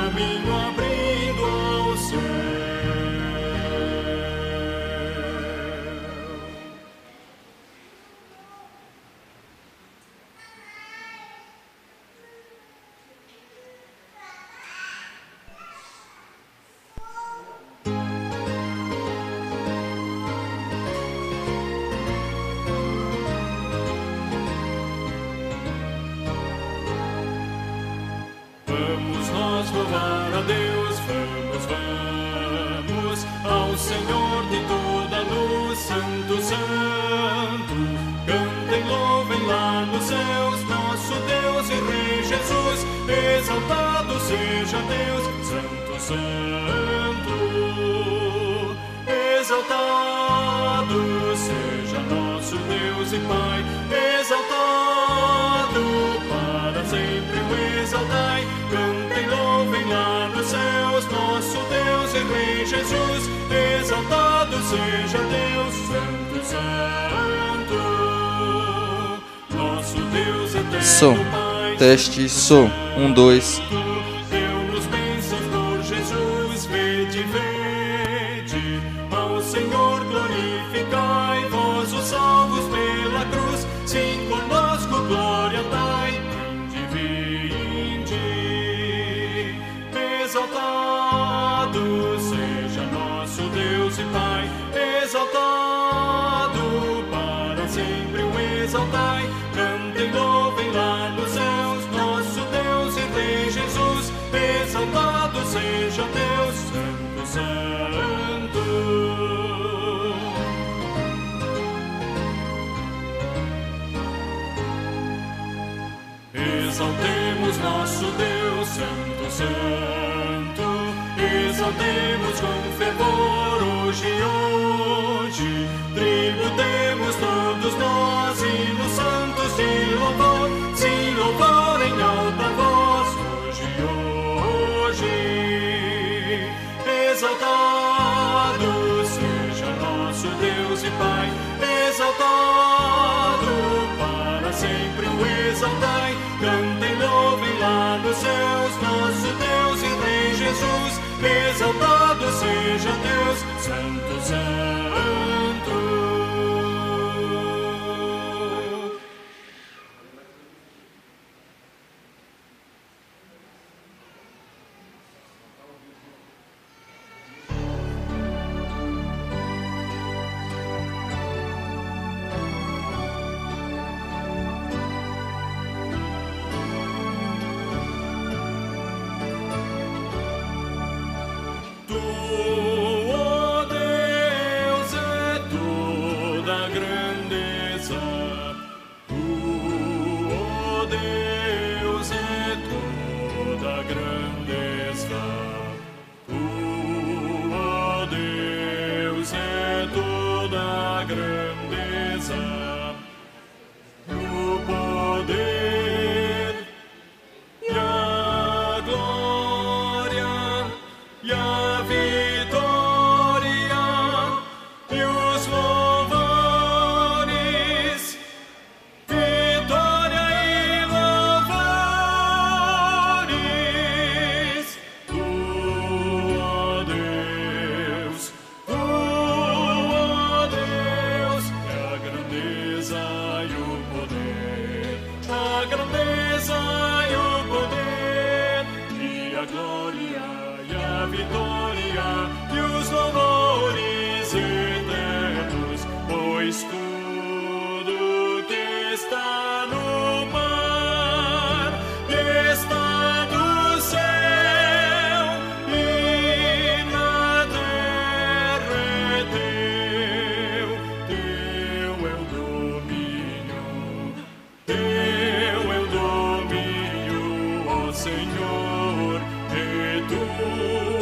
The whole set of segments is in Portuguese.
caminho abrindo ao céu. Vamos nós louvar a Deus, vamos, vamos ao Senhor de toda luz, Santo, Santo. Cantem, louvem lá nos céus, nosso Deus e Rei Jesus. Exaltado seja Deus, Santo, Santo. Exaltado seja nosso Deus e Pai, exaltado para sempre o exaltai. Cantem, louvem lá nos céus, nosso Deus e Rei Jesus. Exaltado seja Deus, Santo, Santo. Nosso Deus eterno, Som. Pai, Teste, som. 1, 2. deu-nos bênçãos por Jesus. Vede, vede, ao Senhor glorificai, vós os salvos pela cruz. Sim, conosco glória dai. Vinde, vinde, exaltado seja nosso Deus e Pai, exaltado para sempre o exaltai. Cantem, louvem lá nos céus, nosso Deus e Rei Jesus. Exaltado seja Deus, Santo, Santo. Exaltemos nosso Deus, Santo, Santo. Exaltemos com fervor hoje e hoje. Tributemos todos nós hinos santos de louvor, sim, louvor em alta voz hoje e hoje. Exaltado seja nosso Deus e Pai, exaltado para sempre o exaltai. Cantem, louvem lá nos céus, nosso Deus e Rei Jesus. Exaltado seja Deus, Santo, Santo. Tu, ó Deus, é toda grandeza. Tu, ó Deus, é toda grandeza. Tu, ó Deus, é toda grandeza. O poder e a glória e a vitória e os louvores, vitória e louvores. Tu, ó Deus, é a grandeza e o poder, a grandeza e o poder, e a glória e a vitória e os louvores eternos, pois tudo que está no mar está do céu e na terra é teu. Teu é o domínio, teu é o domínio, ó Senhor, e tu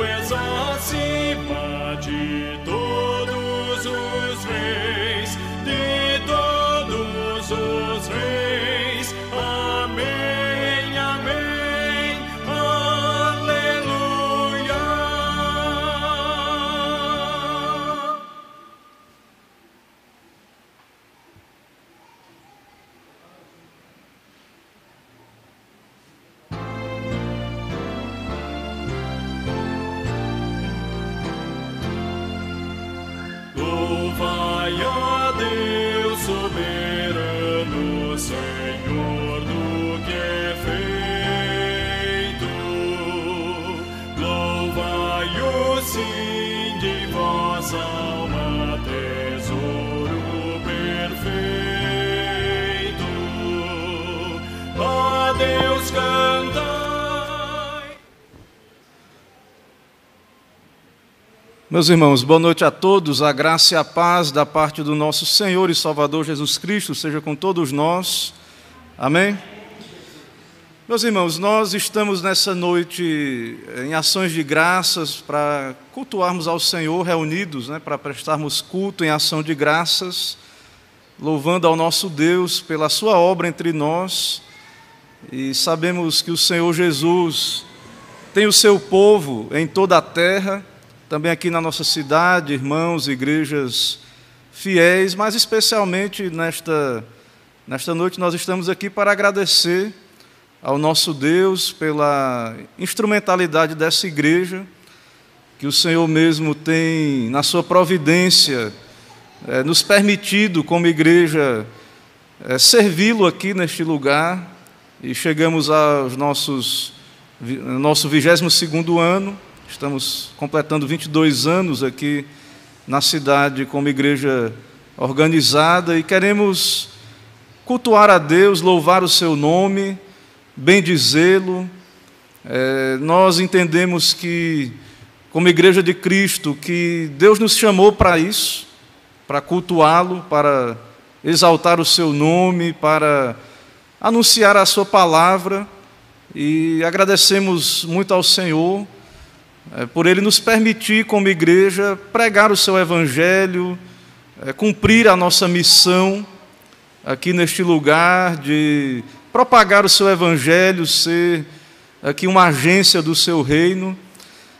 és acima de todos os reis, de todos os reis. Amém, amém, aleluia. Louvai a Deus soberano, Senhor do que é feito. Louvai-o sim de vossa alma, tesouro perfeito. A Deus cantai. Meus irmãos, boa noite a todos. A graça e a paz da parte do nosso Senhor e Salvador Jesus Cristo seja com todos nós. Amém? Meus irmãos, nós estamos nessa noite em ações de graças para cultuarmos ao Senhor, reunidos, para prestarmos culto em ação de graças, louvando ao nosso Deus pela sua obra entre nós. E sabemos que o Senhor Jesus tem o seu povo em toda a terra, também aqui na nossa cidade, irmãos, igrejas fiéis, mas especialmente nesta noite nós estamos aqui para agradecer ao nosso Deus pela instrumentalidade dessa igreja, que o Senhor mesmo tem, na sua providência, nos permitido, como igreja, servi-lo aqui neste lugar, e chegamos ao nosso 22º ano. Estamos completando 22 anos aqui na cidade como igreja organizada e queremos cultuar a Deus, louvar o seu nome, bendizê-lo. Nós entendemos que, como igreja de Cristo, que Deus nos chamou para isso, para cultuá-lo, para exaltar o seu nome, para anunciar a sua palavra, e agradecemos muito ao Senhor por Ele nos permitir, como igreja, pregar o seu Evangelho, cumprir a nossa missão aqui neste lugar de propagar o seu Evangelho, ser aqui uma agência do seu reino.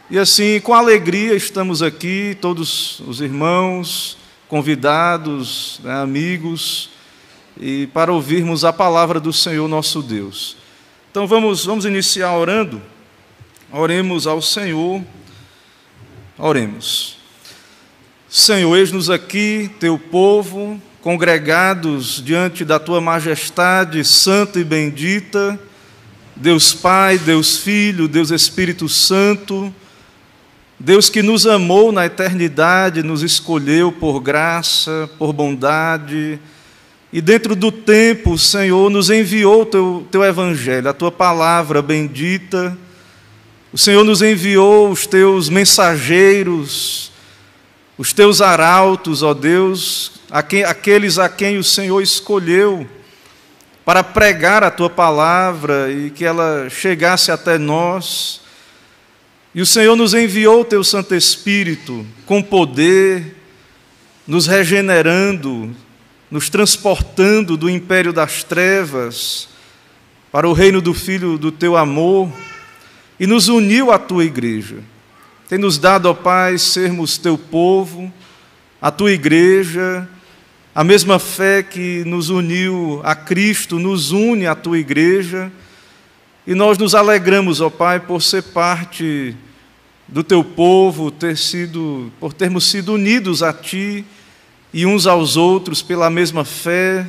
E assim, com alegria, estamos aqui, todos os irmãos, convidados, amigos, e para ouvirmos a palavra do Senhor nosso Deus. Então vamos iniciar orando. Oremos ao Senhor, oremos. Senhor, eis-nos aqui, teu povo, congregados diante da tua majestade santa e bendita, Deus Pai, Deus Filho, Deus Espírito Santo, Deus que nos amou na eternidade, nos escolheu por graça, por bondade, e dentro do tempo, Senhor, nos enviou o teu Evangelho, a tua palavra bendita. O Senhor nos enviou os teus mensageiros, os teus arautos, ó Deus, aqueles a quem o Senhor escolheu para pregar a tua palavra e que ela chegasse até nós. E o Senhor nos enviou o teu Santo Espírito com poder, nos regenerando, nos transportando do império das trevas para o reino do Filho do teu amor, e nos uniu à tua igreja. Tem nos dado, ó Pai, sermos teu povo, a tua igreja, a mesma fé que nos uniu a Cristo, nos une à tua igreja, e nós nos alegramos, ó Pai, por ser parte do teu povo, por termos sido unidos a ti e uns aos outros pela mesma fé,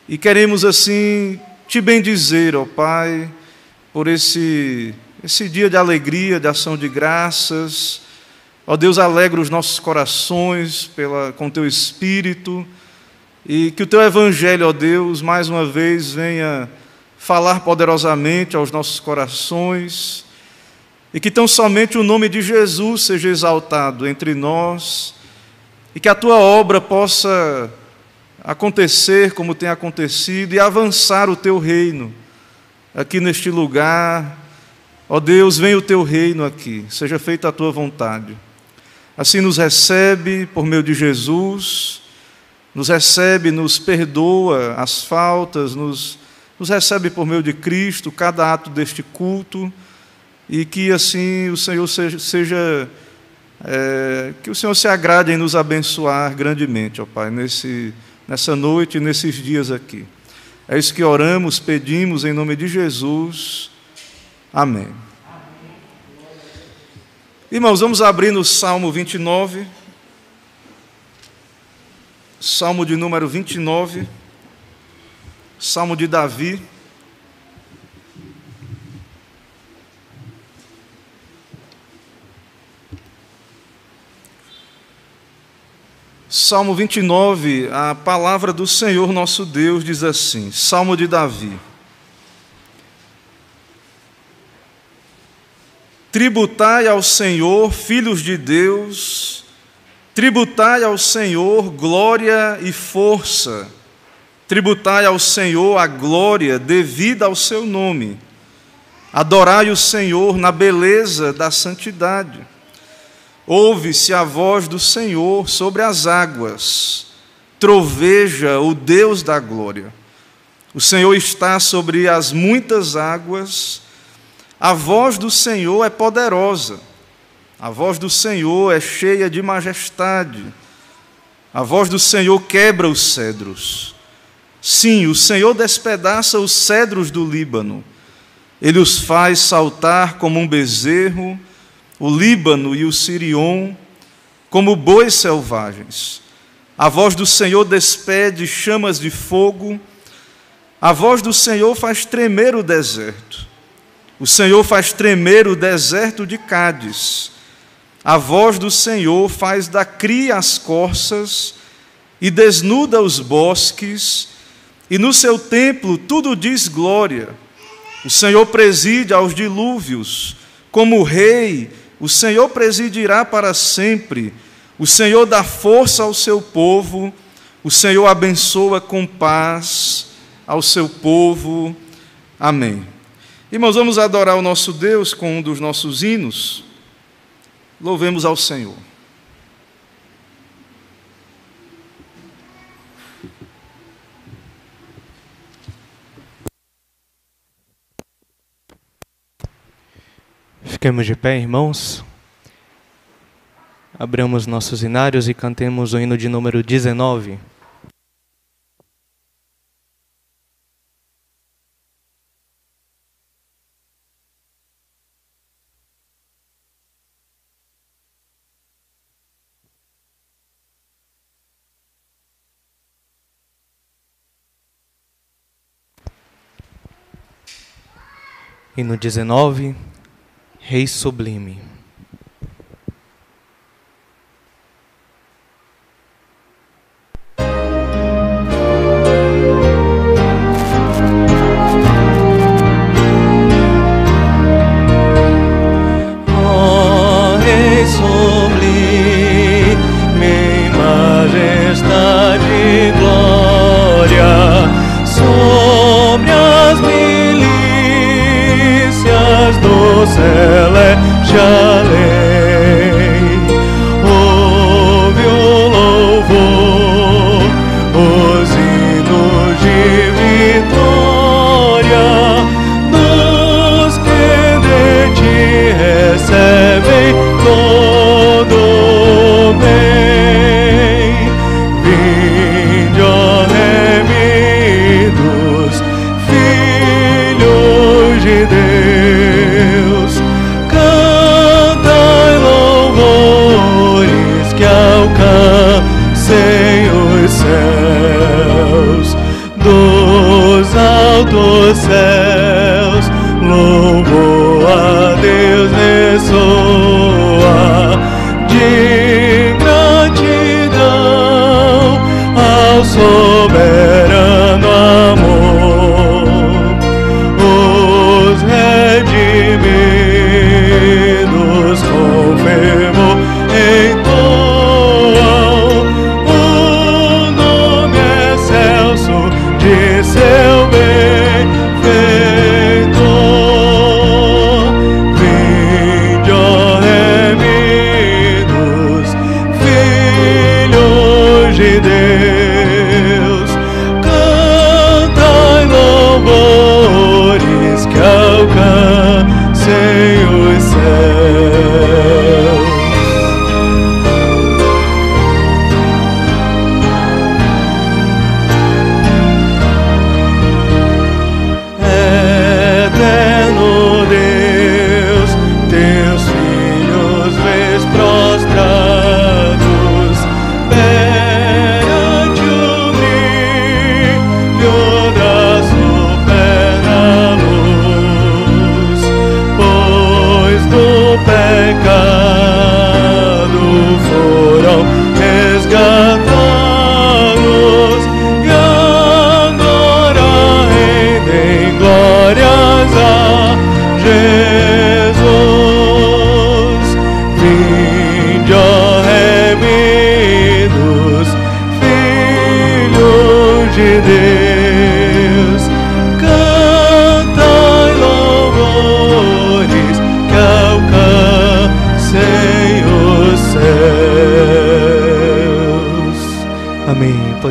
e queremos assim te bendizer, ó Pai, por esse dia de alegria, de ação de graças. Ó Deus, alegra os nossos corações com teu Espírito, e que o teu Evangelho, ó Deus, mais uma vez venha falar poderosamente aos nossos corações, e que tão somente o nome de Jesus seja exaltado entre nós, e que a tua obra possa acontecer como tem acontecido e avançar o teu reino aqui neste lugar. Ó Deus, venha o teu reino aqui, seja feita a tua vontade. Assim nos recebe por meio de Jesus, nos recebe, nos perdoa as faltas, nos recebe por meio de Cristo, cada ato deste culto, e que assim o Senhor que o Senhor se agrade em nos abençoar grandemente, ó Pai, nessa noite e nesses dias aqui. É isso que oramos, pedimos em nome de Jesus. Amém. Irmãos, vamos abrir no Salmo 29. Salmo de número 29, Salmo de Davi. Salmo 29, a palavra do Senhor nosso Deus diz assim, Salmo de Davi. Tributai ao Senhor, filhos de Deus, tributai ao Senhor glória e força, tributai ao Senhor a glória devida ao seu nome, adorai o Senhor na beleza da santidade. Ouve-se a voz do Senhor sobre as águas, troveja o Deus da glória. O Senhor está sobre as muitas águas, a voz do Senhor é poderosa, a voz do Senhor é cheia de majestade, a voz do Senhor quebra os cedros. Sim, o Senhor despedaça os cedros do Líbano, Ele os faz saltar como um bezerro, o Líbano e o Sirion, como bois selvagens. A voz do Senhor despede chamas de fogo, a voz do Senhor faz tremer o deserto. O Senhor faz tremer o deserto de Cádiz. A voz do Senhor faz da cria as corças e desnuda os bosques, e no seu templo tudo diz glória. O Senhor preside aos dilúvios, como rei, o Senhor presidirá para sempre. O Senhor dá força ao seu povo, o Senhor abençoa com paz ao seu povo. Amém. Irmãos, vamos adorar o nosso Deus com um dos nossos hinos. Louvemos ao Senhor. Fiquemos de pé, irmãos. Abramos nossos hinários e cantemos o hino de número 19. Hino 19, Rei Sublime. Ó Rei sublime, em majestade e glória, sobre as do celeste além, ouve o louvor, os hinos de vitória, dos que de ti recebem todo bem. Vinde, ó remidos, filhos de Deus,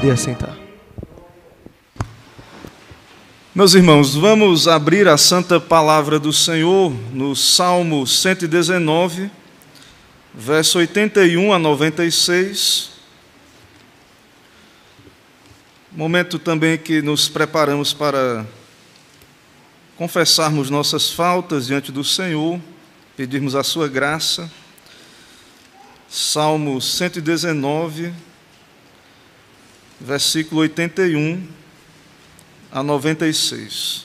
Pode assentar. Meus irmãos, vamos abrir a santa palavra do Senhor no Salmo 119, verso 81 a 96. Momento também que nos preparamos para confessarmos nossas faltas diante do Senhor, pedirmos a sua graça. Salmo 119, versículo 81 a 96.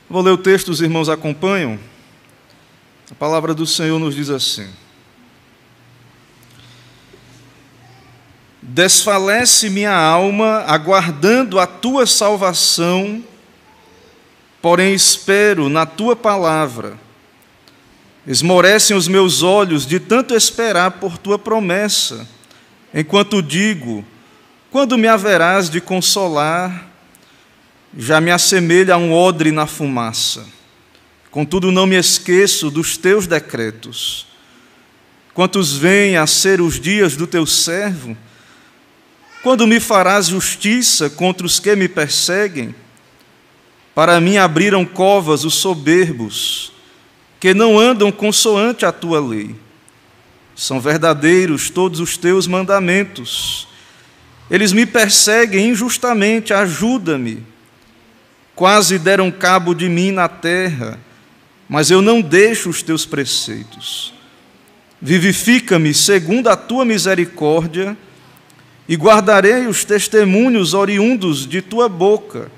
Vou ler o texto, os irmãos acompanham. A palavra do Senhor nos diz assim: Desfalece minha alma, aguardando a tua salvação, porém espero na tua palavra. Esmorecem os meus olhos de tanto esperar por tua promessa, enquanto digo: quando me haverás de consolar? Já me assemelha a um odre na fumaça. Contudo, não me esqueço dos teus decretos. Quantos vêm a ser os dias do teu servo? Quando me farás justiça contra os que me perseguem? Para mim abriram covas os soberbos, que não andam consoante a tua lei. São verdadeiros todos os teus mandamentos. Eles me perseguem injustamente, ajuda-me. Quase deram cabo de mim na terra, mas eu não deixo os teus preceitos. Vivifica-me segundo a tua misericórdia, e guardarei os testemunhos oriundos de tua boca.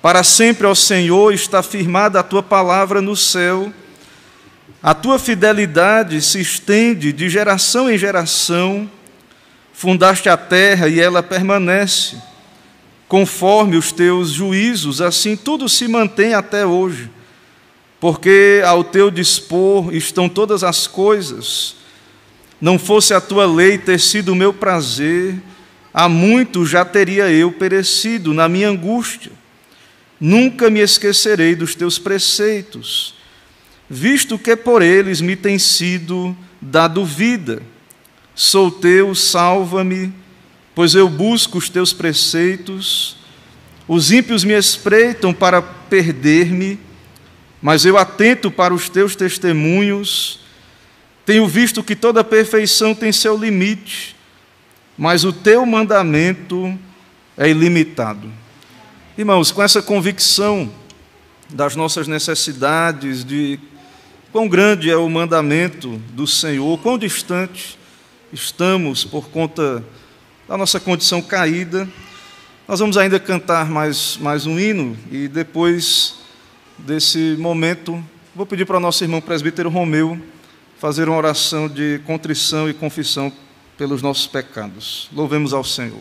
Para sempre, ó Senhor, está firmada a tua palavra no céu. A tua fidelidade se estende de geração em geração. Fundaste a terra e ela permanece. Conforme os teus juízos, assim tudo se mantém até hoje. Porque ao teu dispor estão todas as coisas. Não fosse a tua lei ter sido o meu prazer, há muito já teria eu perecido na minha angústia. Nunca me esquecerei dos teus preceitos, visto que por eles me tem sido dado vida. Sou teu, salva-me, pois eu busco os teus preceitos. Os ímpios me espreitam para perder-me, mas eu atento para os teus testemunhos. Tenho visto que toda perfeição tem seu limite, mas o teu mandamento é ilimitado. Irmãos, com essa convicção das nossas necessidades, de quão grande é o mandamento do Senhor, quão distante estamos por conta da nossa condição caída, nós vamos ainda cantar mais um hino, e depois desse momento, vou pedir para o nosso irmão presbítero Romeu fazer uma oração de contrição e confissão pelos nossos pecados. Louvemos ao Senhor.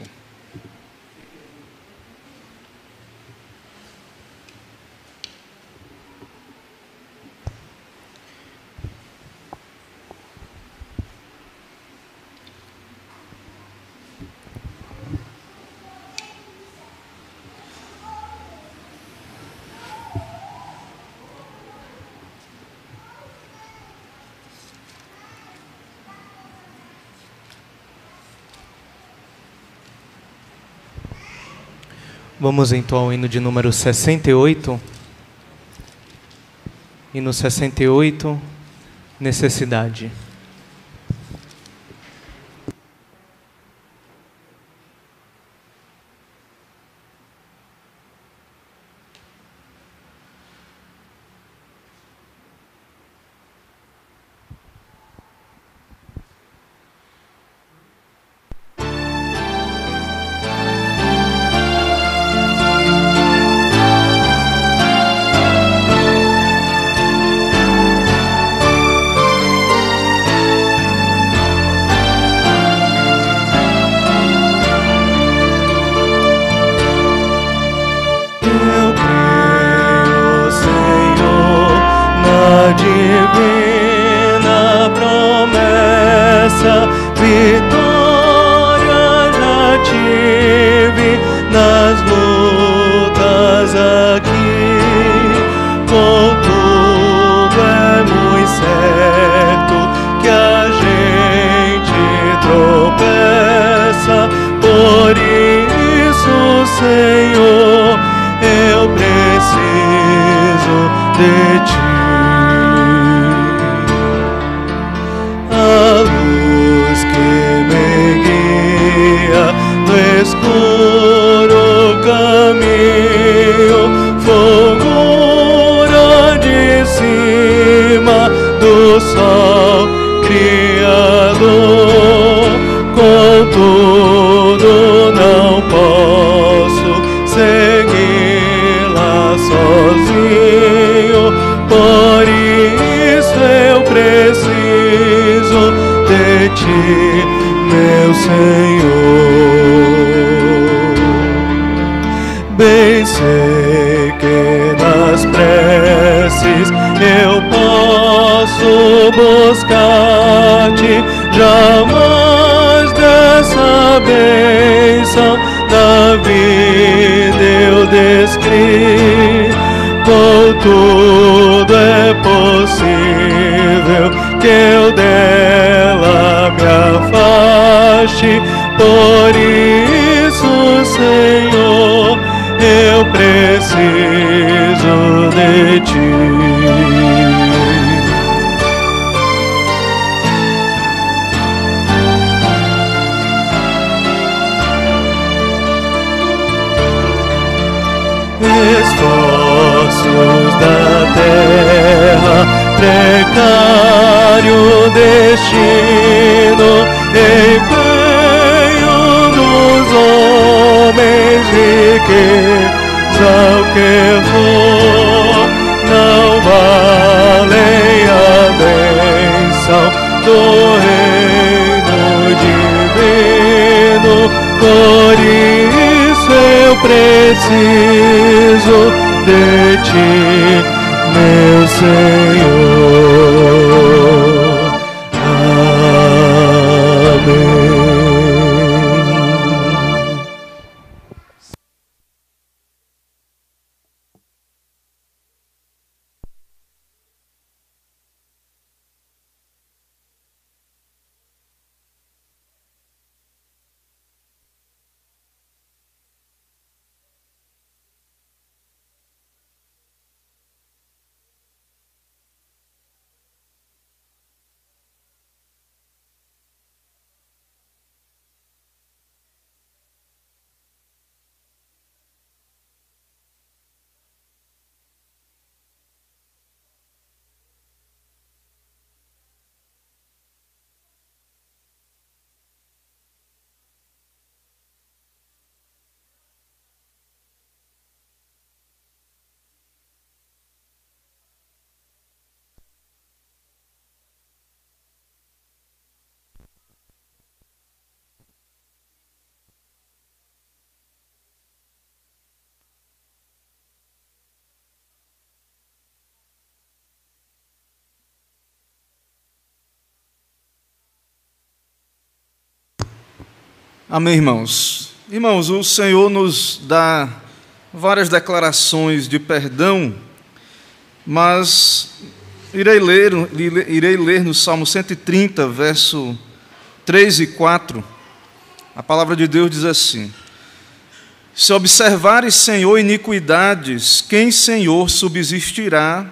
Vamos então ao hino de número 68. Hino 68, necessidade. Divina promessa, vitória já tive nas lutas aqui, contudo Senhor, eu preciso de ti. A luz que me guia no escuro caminho, fulgura de cima do sol Criador. Contudo não posso segui-la sozinho, por isso eu preciso de ti, meu Senhor. Bem sei que nas preces eu posso buscar-te, jamais dessa bênção da vida eu descrevi. Contudo é possível que eu dela me afaste, por isso, Senhor, eu preciso de ti. Esforços da terra, precário destino, empenho dos homens, riqueza o que for, não valem a bênção do reino divino. Por isso eu preciso de ti, meu Senhor. Amém. Amém, irmãos. Irmãos, o Senhor nos dá várias declarações de perdão, mas irei ler no Salmo 130, verso 3 e 4, a palavra de Deus diz assim: se observares, Senhor, iniquidades, quem, Senhor, subsistirá?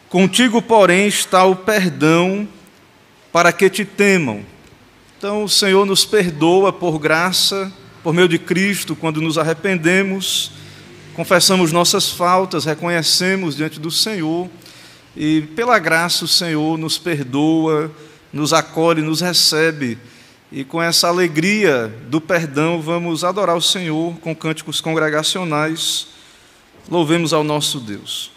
Contigo, porém, está o perdão, para que te temam. Então, o Senhor nos perdoa por graça, por meio de Cristo, quando nos arrependemos, confessamos nossas faltas, reconhecemos diante do Senhor, e pela graça o Senhor nos perdoa, nos acolhe, nos recebe, e com essa alegria do perdão vamos adorar o Senhor com cânticos congregacionais. Louvemos ao nosso Deus.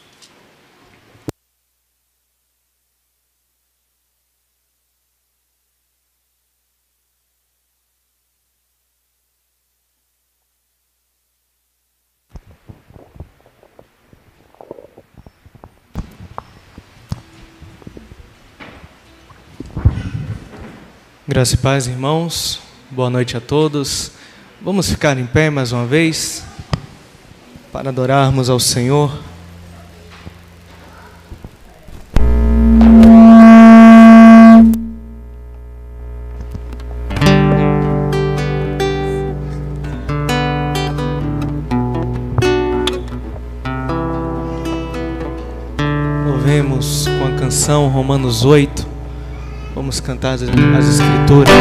Graça e paz, irmãos. Boa noite a todos. Vamos ficar em pé mais uma vez para adorarmos ao Senhor. canção, Romanos 8. Vamos cantar as Escrituras.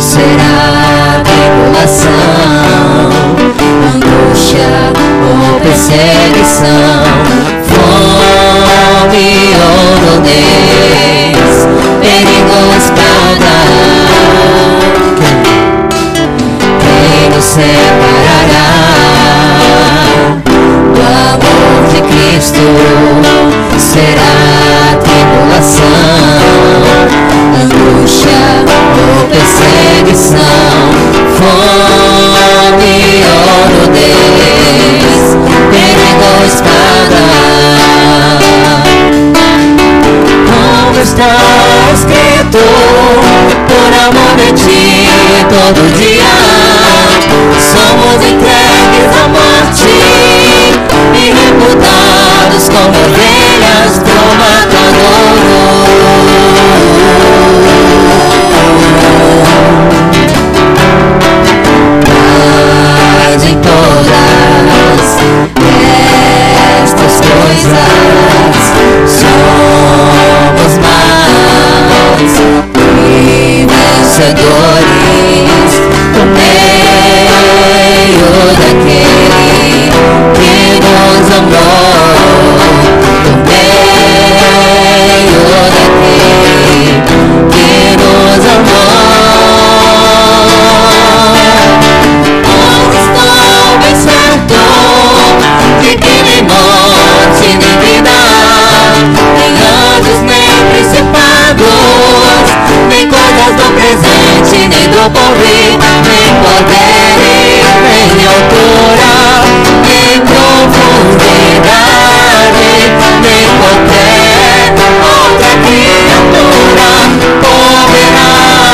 Será tribulação, angústia ou perseguição, fome ou nudez, perigo ou espada. Quem nos separará do amor de Cristo? Será tribulação, angústia ou perseguição, fome ou nudez, perigo ou espada. Como está escrito, por amor de ti todo dia somos entregues à morte e reputados como ovelhas do matadouro. Mas em todas estas coisas somos mais e vencedores por meio daquele que nos amou, por meio daquele que nos amou. De que nem morte, nem vida, nem anjos, nem principados, nem coisas do presente, nem do porvir, nem poderes, nem altura, nem profundidade, nem qualquer outra criatura poderá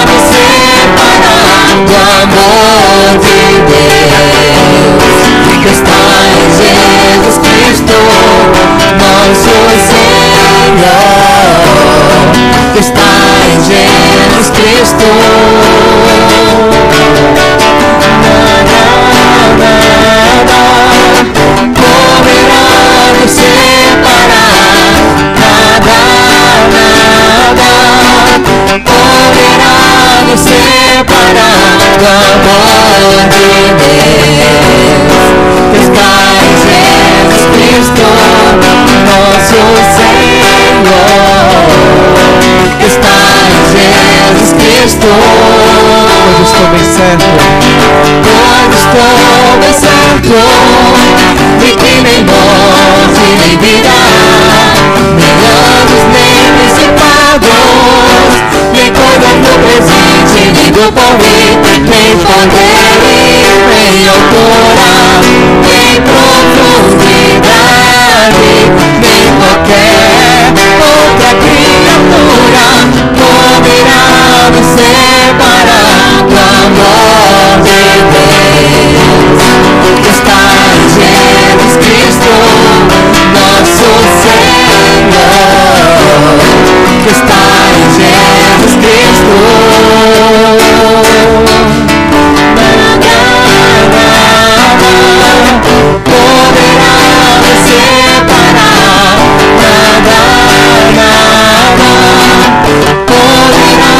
me separar do amor de Deus que está em Jesus Cristo, nosso Senhor, que está em Jesus Cristo. Nada poderá nos separar, nada poderá nos separar do amor de Deus que está em Jesus Cristo, nosso Senhor, que está em Jesus Cristo. Hoje estou bem certo. Hoje estou bem certo de que nem morte, nem vida, nem anjos, nem principados, nem coisas do presente, nem do porvir, nem poderes, nem altura, nem profundidade, nem qualquer outra criatura poderá nos separar do amor de Deus que está em Jesus Cristo, nosso Senhor, que está em Jesus Cristo. Poderá me separar, nada poderá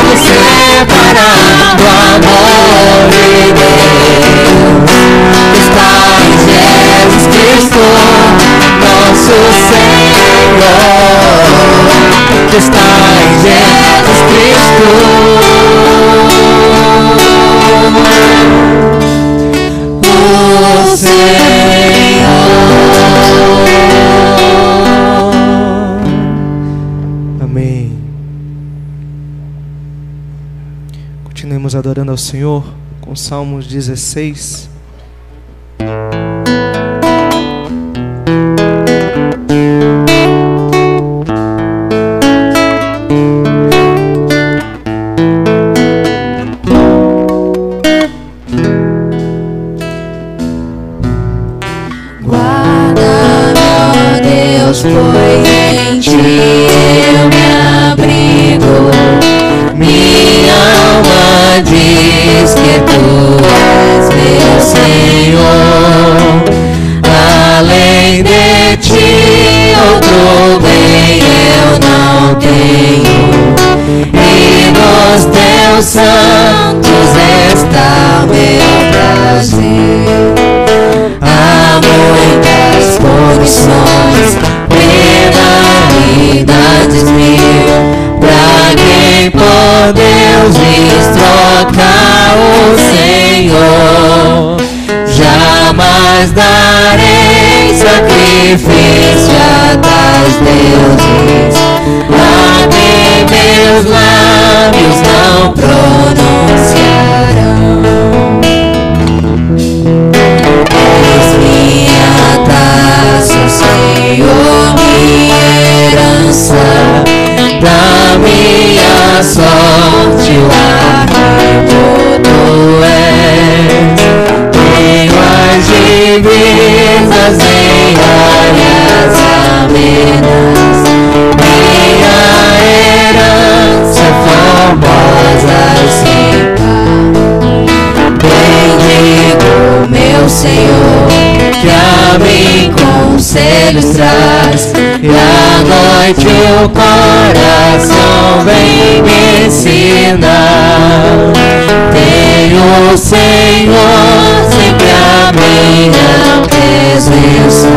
me separar do amor de Deus que está em Jesus Cristo, nosso Senhor, que está em Jesus Cristo. O Senhor. Amém. Continuemos adorando ao Senhor com Salmos 16. teus santos está o meu prazer. Há muitas condições, penalidades mil, pra quem por Deus lhes troca o Senhor. Jamais darei sacrifício a tais deuses, até meus lábios não pronunciarão. És minha taça, Senhor, minha herança, da minha sorte o amigo tu és. Tenho as divisas em áreas amenas, minha herança formosa sem par. Bendigo meu Senhor, que a mim conselhos traz, e à noite o coração vem me ensinar. Tenho o Senhor sempre a minha presença,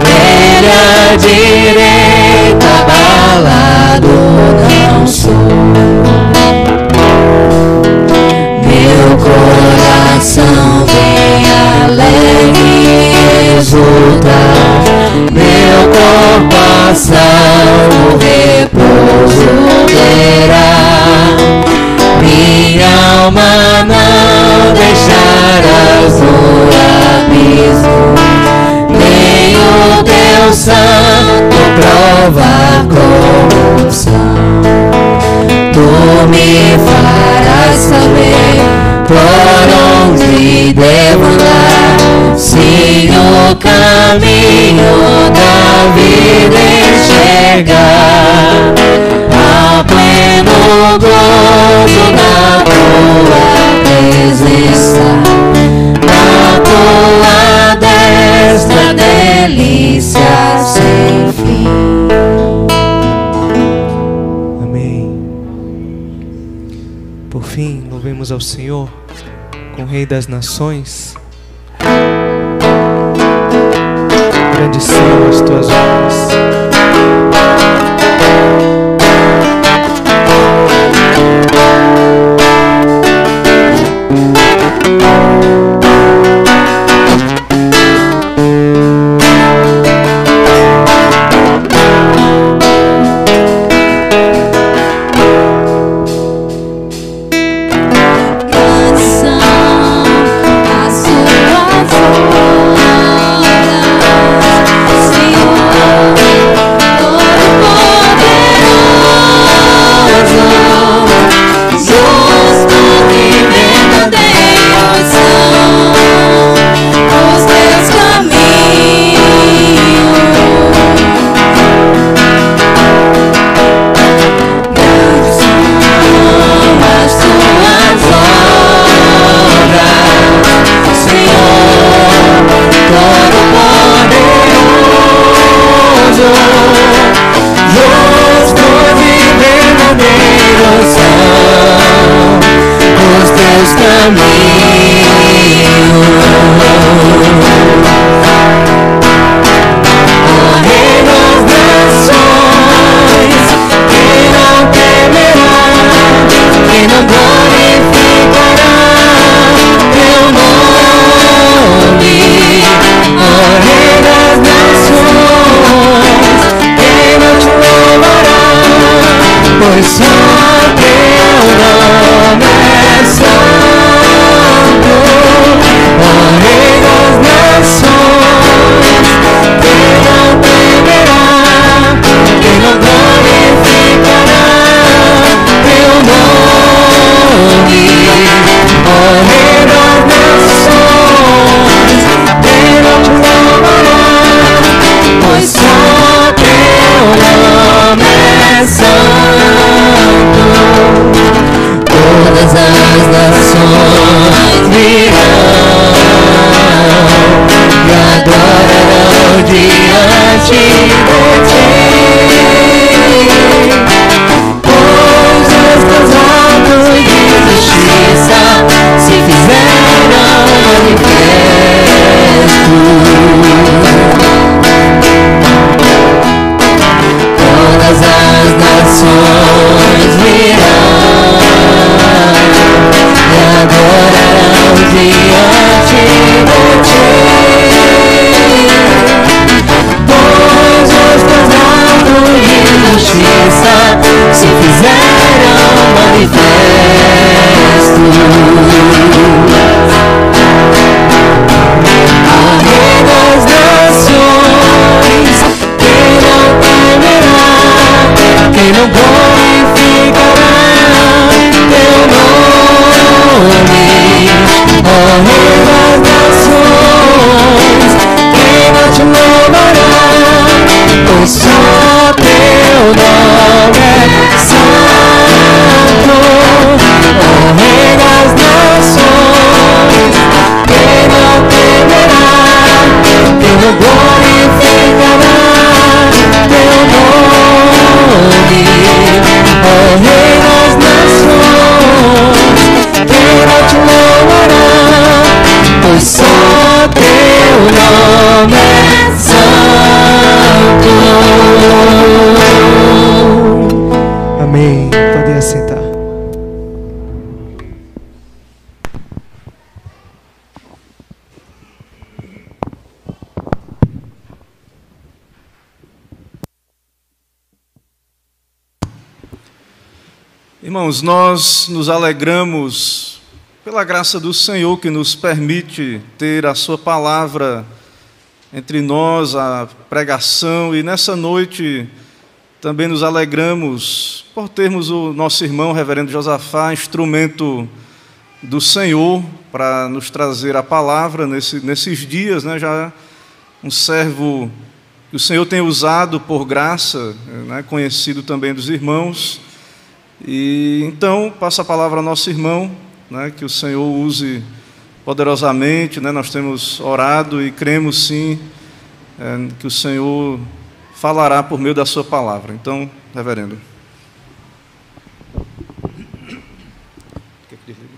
Ele à direita, abalado não sou. Meu coração vem alegre e exulta, meu corpo a salvo repouso terá. Minha alma não deixarás no abismo, nem o teu santo provar corrupção. Tu me farás saber por onde devo andar, sim, o caminho da vida enxergar. A pleno gozo na tua presença, na tua destra delícia sem fim. Amém. Por fim, louvemos ao Senhor com o Rei das Nações. Grandes são as tuas obras. Santo. eu glorificará teu nome, ó Rei das nações, quem não te louvará, pois só teu nome é santo, ó Rei das nações, quem não temerá, quem não glorificará teu nome, ó Rei das nações, quem não te louvará, pois só teu nome é santo. Amém. Podem assentar. Irmãos, nós nos alegramos pela graça do Senhor que nos permite ter a sua palavra entre nós, a pregação, e nessa noite também nos alegramos por termos o nosso irmão, reverendo Josafá, instrumento do Senhor para nos trazer a palavra nesses dias, né? Já um servo que o Senhor tem usado por graça, né? Conhecido também dos irmãos. E então, passa a palavra ao nosso irmão, né, que o Senhor use poderosamente, né, nós temos orado e cremos sim que o Senhor falará por meio da sua palavra. Então, reverendo. Quer que desligue?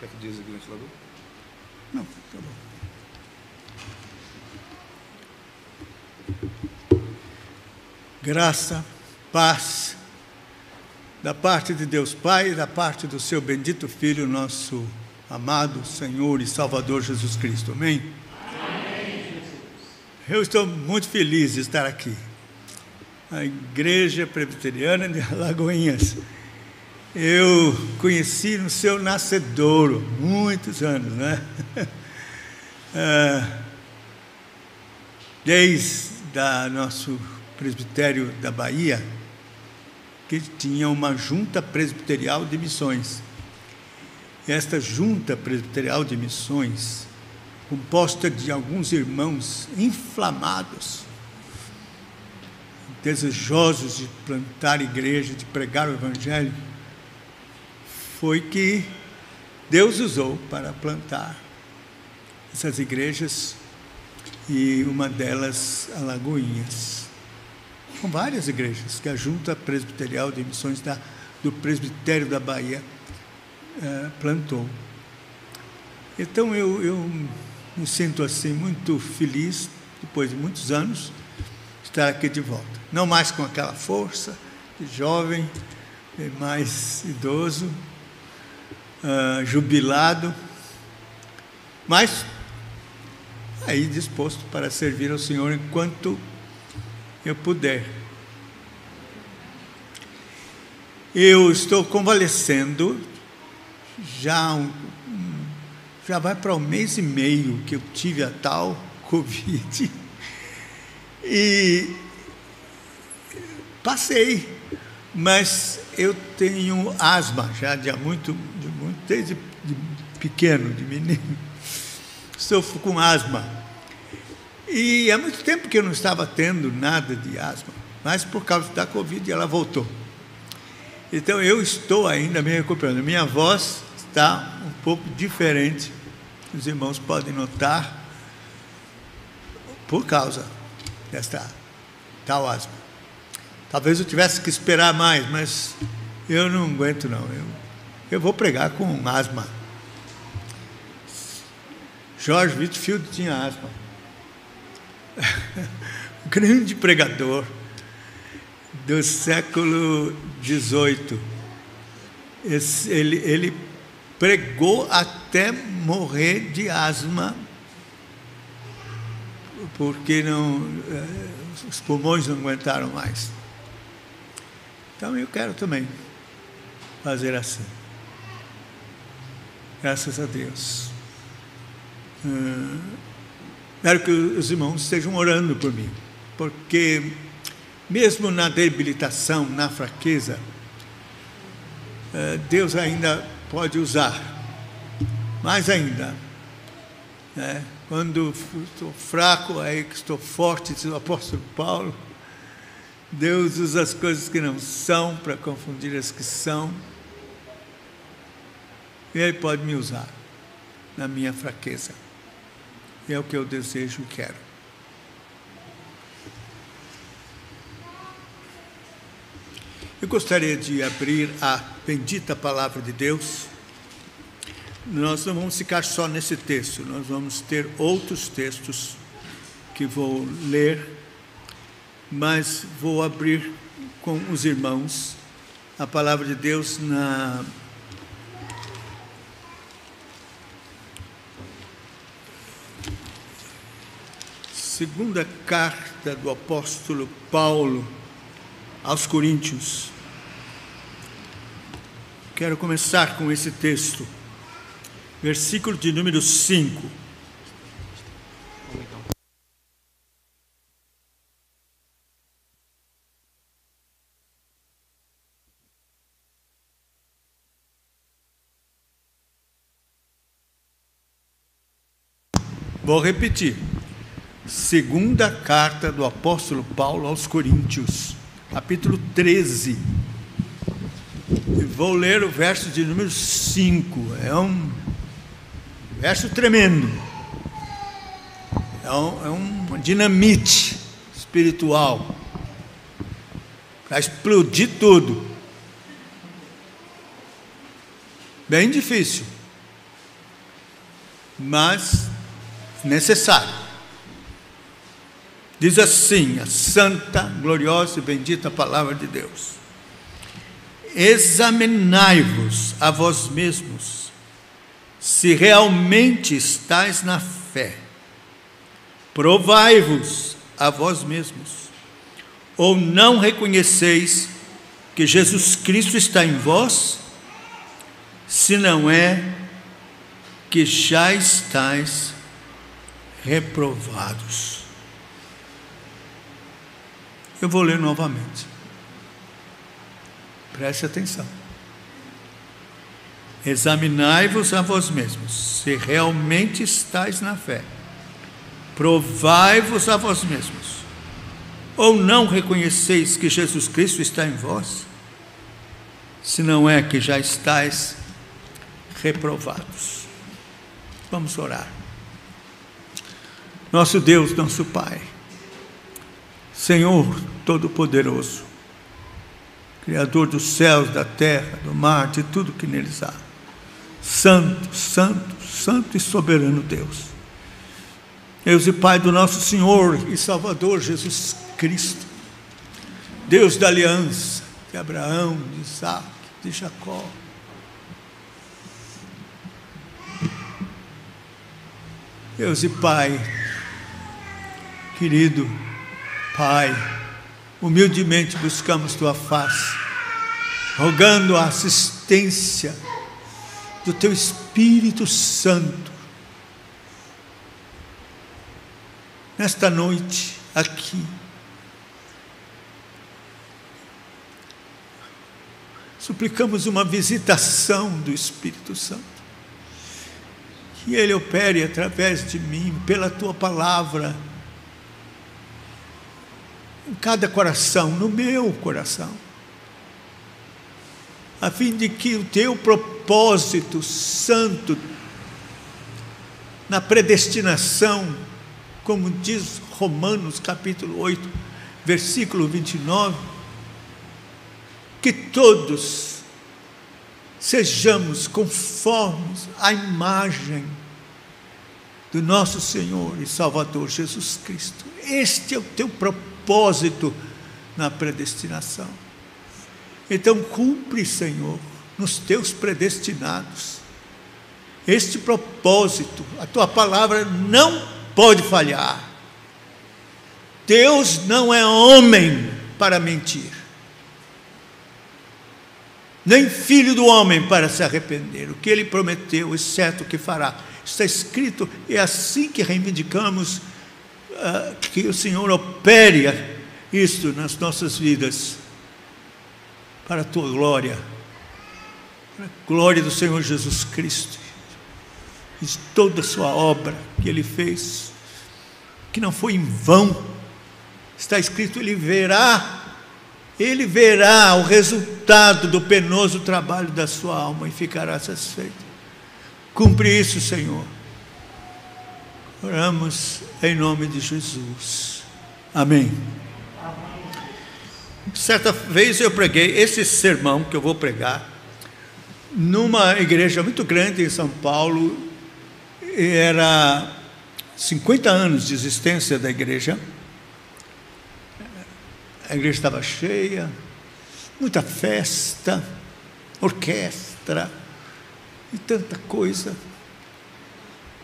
Quer que desligue o ventilador? Não, tá bom. Graça, paz, da parte de Deus Pai e da parte do seu bendito Filho, nosso amado Senhor e Salvador Jesus Cristo. Amém? Amém. Eu estou muito feliz de estar aqui. A Igreja Presbiteriana de Alagoinhas. Eu conheci no seu nascedouro, muitos anos, né? Desde o nosso presbitério da Bahia, que tinha uma junta presbiterial de missões. Esta junta presbiterial de missões, composta de alguns irmãos inflamados, desejosos de plantar igreja, de pregar o Evangelho, foi que Deus usou para plantar essas igrejas, e uma delas, Alagoinhas. São várias igrejas que a Junta Presbiterial de Missões do Presbitério da Bahia plantou. Então eu me sinto assim muito feliz, depois de muitos anos, estar aqui de volta. Não mais com aquela força de jovem, mais idoso, jubilado, mas aí disposto para servir ao Senhor enquanto eu puder. Eu estou convalescendo, já vai para 1 mês e meio que eu tive a tal Covid, e passei, mas eu tenho asma já desde pequeno, de menino, sofro com asma. E há muito tempo que eu não estava tendo nada de asma, mas por causa da Covid ela voltou. Então eu estou ainda me recuperando. Minha voz está um pouco diferente, os irmãos podem notar, por causa desta tal asma. Talvez eu tivesse que esperar mais, mas eu não aguento não. Eu vou pregar com asma. George Whitefield tinha asma. Grande pregador do século XVIII. Ele pregou até morrer de asma, porque os pulmões não aguentaram mais. Então eu quero também fazer assim. Graças a Deus. Quero que os irmãos estejam orando por mim, porque mesmo na debilitação, na fraqueza, Deus ainda pode usar, mais ainda, né? Quando estou fraco, aí que estou forte, diz o apóstolo Paulo. Deus usa as coisas que não são para confundir as que são. E Ele pode me usar na minha fraqueza. É o que eu desejo e quero. Eu gostaria de abrir a bendita palavra de Deus. Nós não vamos ficar só nesse texto, nós vamos ter outros textos que vou ler, mas vou abrir com os irmãos a palavra de Deus na segunda carta do apóstolo Paulo aos Coríntios. Quero começar com esse texto, versículo de número 5. Vou repetir. Segunda carta do apóstolo Paulo aos Coríntios, capítulo 13. E vou ler o verso de número 5. É um verso tremendo. É uma dinamite espiritual para explodir tudo. Bem difícil, mas necessário. Diz assim, a santa, gloriosa e bendita palavra de Deus: examinai-vos a vós mesmos, se realmente estáis na fé. Provai-vos a vós mesmos, ou não reconheceis que Jesus Cristo está em vós, se não é que já estáis reprovados. Eu vou ler novamente. Preste atenção. Examinai-vos a vós mesmos, se realmente estáis na fé. Provai-vos a vós mesmos. Ou não reconheceis que Jesus Cristo está em vós, se não é que já estáis reprovados. Vamos orar. Nosso Deus, nosso Pai, Senhor Todo-Poderoso, Criador dos céus, da terra, do mar, de tudo que neles há. Santo, santo, santo e soberano Deus. Deus e Pai do nosso Senhor e Salvador Jesus Cristo. Deus da aliança de Abraão, de Isaac, de Jacó. Deus e Pai, querido Pai, humildemente buscamos Tua face, rogando a assistência do Teu Espírito Santo, nesta noite, aqui. Suplicamos uma visitação do Espírito Santo, que Ele opere através de mim, pela Tua palavra, em cada coração, no meu coração, a fim de que o Teu propósito santo, na predestinação, como diz Romanos capítulo 8, versículo 29, que todos sejamos conformes à imagem do nosso Senhor e Salvador Jesus Cristo. Este é o Teu propósito na predestinação. Então cumpre, Senhor, nos Teus predestinados este propósito. A Tua palavra não pode falhar. Deus não é homem para mentir, nem filho do homem para se arrepender. O que Ele prometeu, é certo que fará. Está escrito, é assim que reivindicamos que o Senhor opere isto nas nossas vidas, para a tua glória, para a glória do Senhor Jesus Cristo, e toda a sua obra que Ele fez, que não foi em vão. Está escrito, Ele verá o resultado do penoso trabalho da sua alma e ficará satisfeito. Cumpre isso, Senhor. Oramos em nome de Jesus. Amém. Certa vez eu preguei esse sermão que eu vou pregar numa igreja muito grande em São Paulo. Era 50 anos de existência da igreja. A igreja estava cheia, muita festa, orquestra e tanta coisa.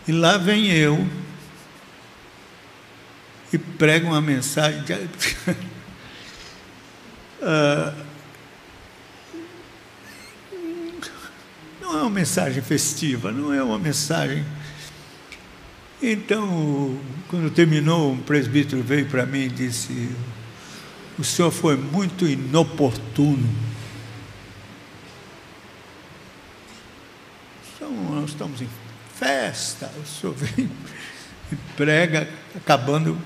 E lá vem eu e prego uma mensagem de não é uma mensagem festiva, não é uma mensagem. Então, quando terminou, um presbítero veio para mim e disse: o senhor foi muito inoportuno. Então, nós estamos em festa, o senhor vem e prega, acabando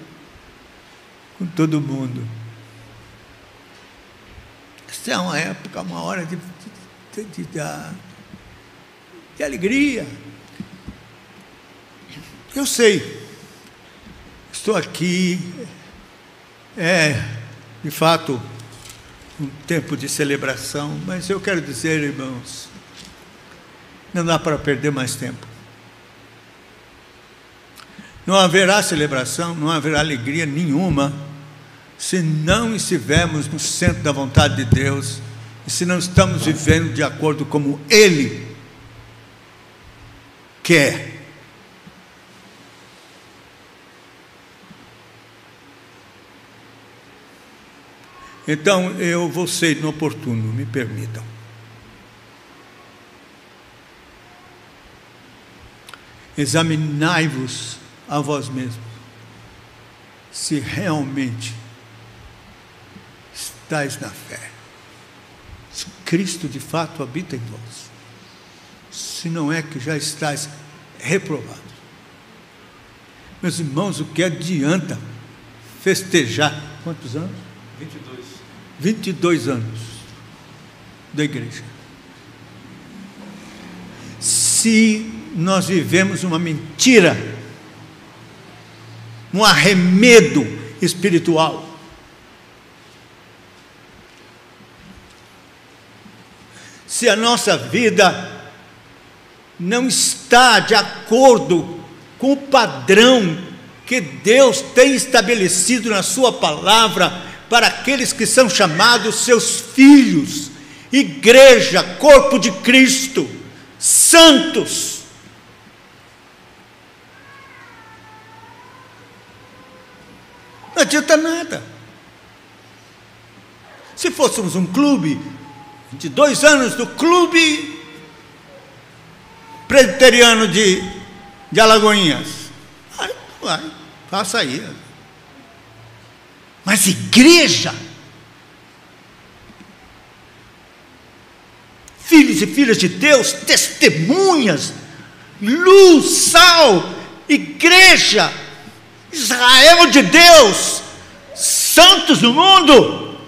com todo mundo. Essa é uma época, uma hora de alegria. Eu sei, estou aqui, de fato, um tempo de celebração, mas eu quero dizer, irmãos, não dá para perder mais tempo. Não haverá celebração, não haverá alegria nenhuma, se não estivermos no centro da vontade de Deus, e se não estamos vivendo de acordo como Ele quer. Então, eu vou ser inoportuno, me permitam. Examinai-vos a vós mesmos, se realmente estáis na fé, se Cristo de fato habita em vós, se não é que já estáis reprovados. Meus irmãos, o que adianta festejar? Quantos anos? 22 anos da igreja. Se nós vivemos uma mentira, um arremedo espiritual, se a nossa vida não está de acordo com o padrão que Deus tem estabelecido na sua palavra para aqueles que são chamados seus filhos, igreja, corpo de Cristo, santos. Não adianta nada. Se fôssemos um clube, 22 anos do clube presbiteriano de Alagoinhas, vai, faça aí. Mas igreja, filhos e filhas de Deus, testemunhas, luz, sal, igreja, Israel de Deus, santos do mundo.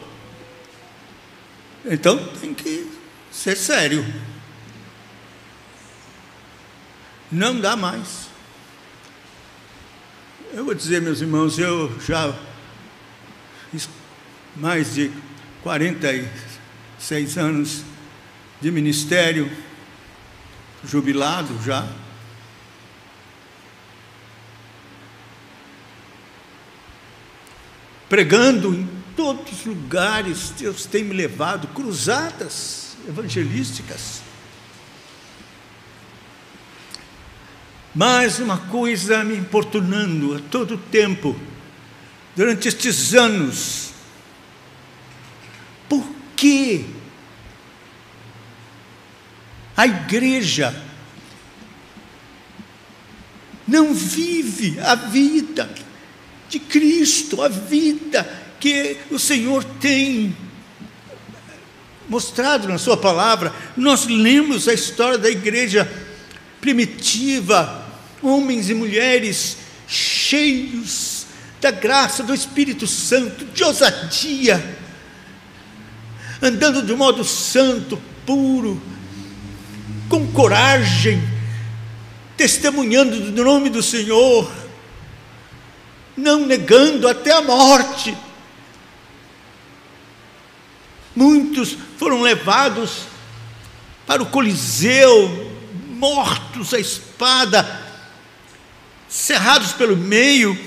Então tem que ser sério. Não dá mais. Eu vou dizer, meus irmãos, eu já fiz mais de 46 anos de ministério, jubilado já. Pregando em todos os lugares, Deus tem me levado, cruzadas evangelísticas. Mas uma coisa me importunando a todo tempo, durante estes anos: por que a igreja não vive a vida de Cristo, a vida que o Senhor tem mostrado na sua palavra. Nós lemos a história da igreja primitiva, homens e mulheres cheios da graça do Espírito Santo, de ousadia, andando de modo santo, puro, com coragem, testemunhando do nome do Senhor, não negando até a morte. Muitos foram levados para o Coliseu, mortos à espada, cerrados pelo meio,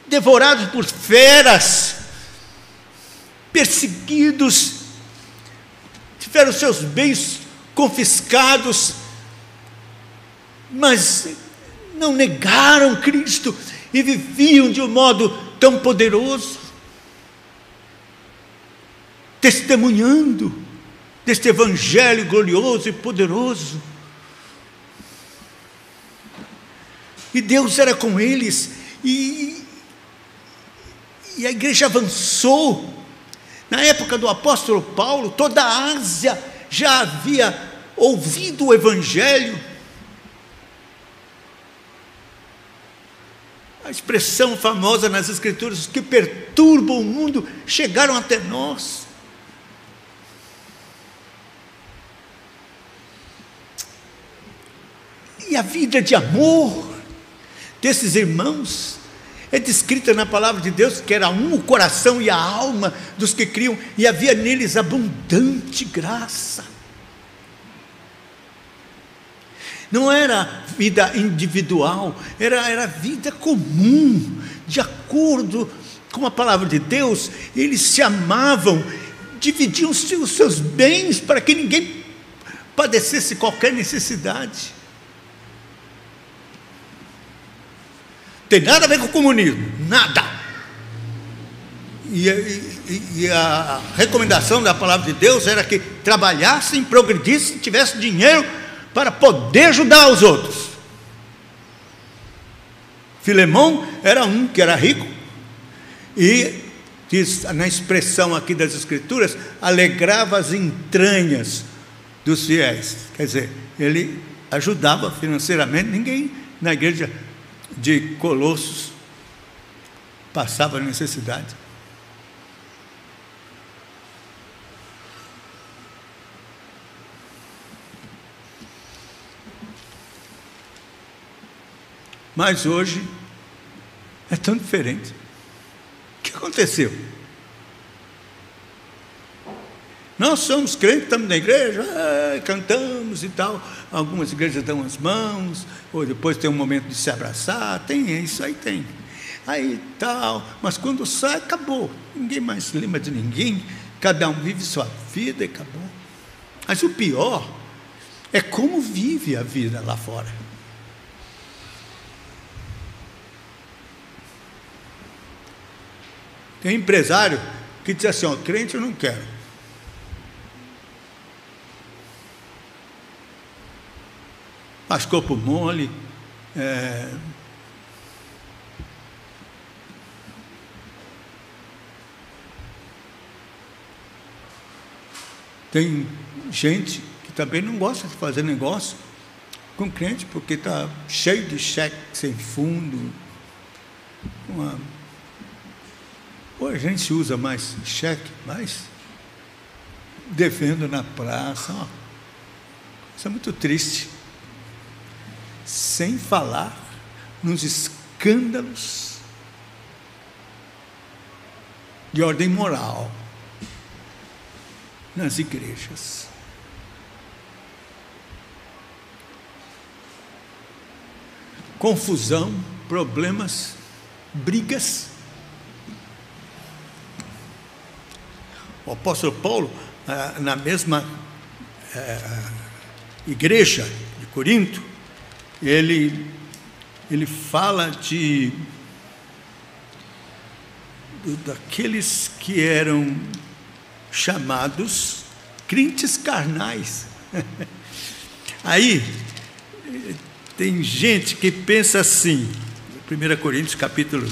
devorados por feras, perseguidos, tiveram seus bens confiscados, mas não negaram Cristo e viviam de um modo tão poderoso, testemunhando deste evangelho glorioso e poderoso. E Deus era com eles, e a igreja avançou. Na época do apóstolo Paulo, toda a Ásia já havia ouvido o evangelho. A expressão famosa nas Escrituras, que perturbam o mundo, chegaram até nós. E a vida de amor desses irmãos é descrita na palavra de Deus, que era um o coração e a alma dos que criam, e havia neles abundante graça. Não era vida individual, era vida comum, de acordo com a palavra de Deus. Eles se amavam, dividiam os seus bens para que ninguém padecesse qualquer necessidade. Tem nada a ver com o comunismo, nada. E a recomendação da palavra de Deus era que trabalhassem, progredissem, tivessem dinheiro para poder ajudar os outros. Filemão era um que era rico e, diz na expressão aqui das Escrituras, alegrava as entranhas dos fiéis. Quer dizer, ele ajudava financeiramente. Ninguém na igreja de Colossos passava necessidade. Mas hoje é tão diferente. O que aconteceu? Nós somos crentes, estamos na igreja, cantamos e tal. Algumas igrejas dão as mãos, ou depois tem um momento de se abraçar, tem isso aí, tem. Aí tal, mas quando sai, acabou. Ninguém mais lembra de ninguém, cada um vive sua vida e acabou. Mas o pior é como vive a vida lá fora. Tem empresário que diz assim, ó, crente eu não quero. Faz corpo mole, tem gente que também não gosta de fazer negócio com crente, porque está cheio de cheque sem fundo. Hoje a gente usa mais cheque, mas devendo na praça. Isso é muito triste. Sem falar nos escândalos de ordem moral nas igrejas. Confusão, problemas, brigas. O apóstolo Paulo, na mesma igreja de Corinto, ele fala daqueles que eram chamados crentes carnais. Aí tem gente que pensa assim, 1 Coríntios capítulo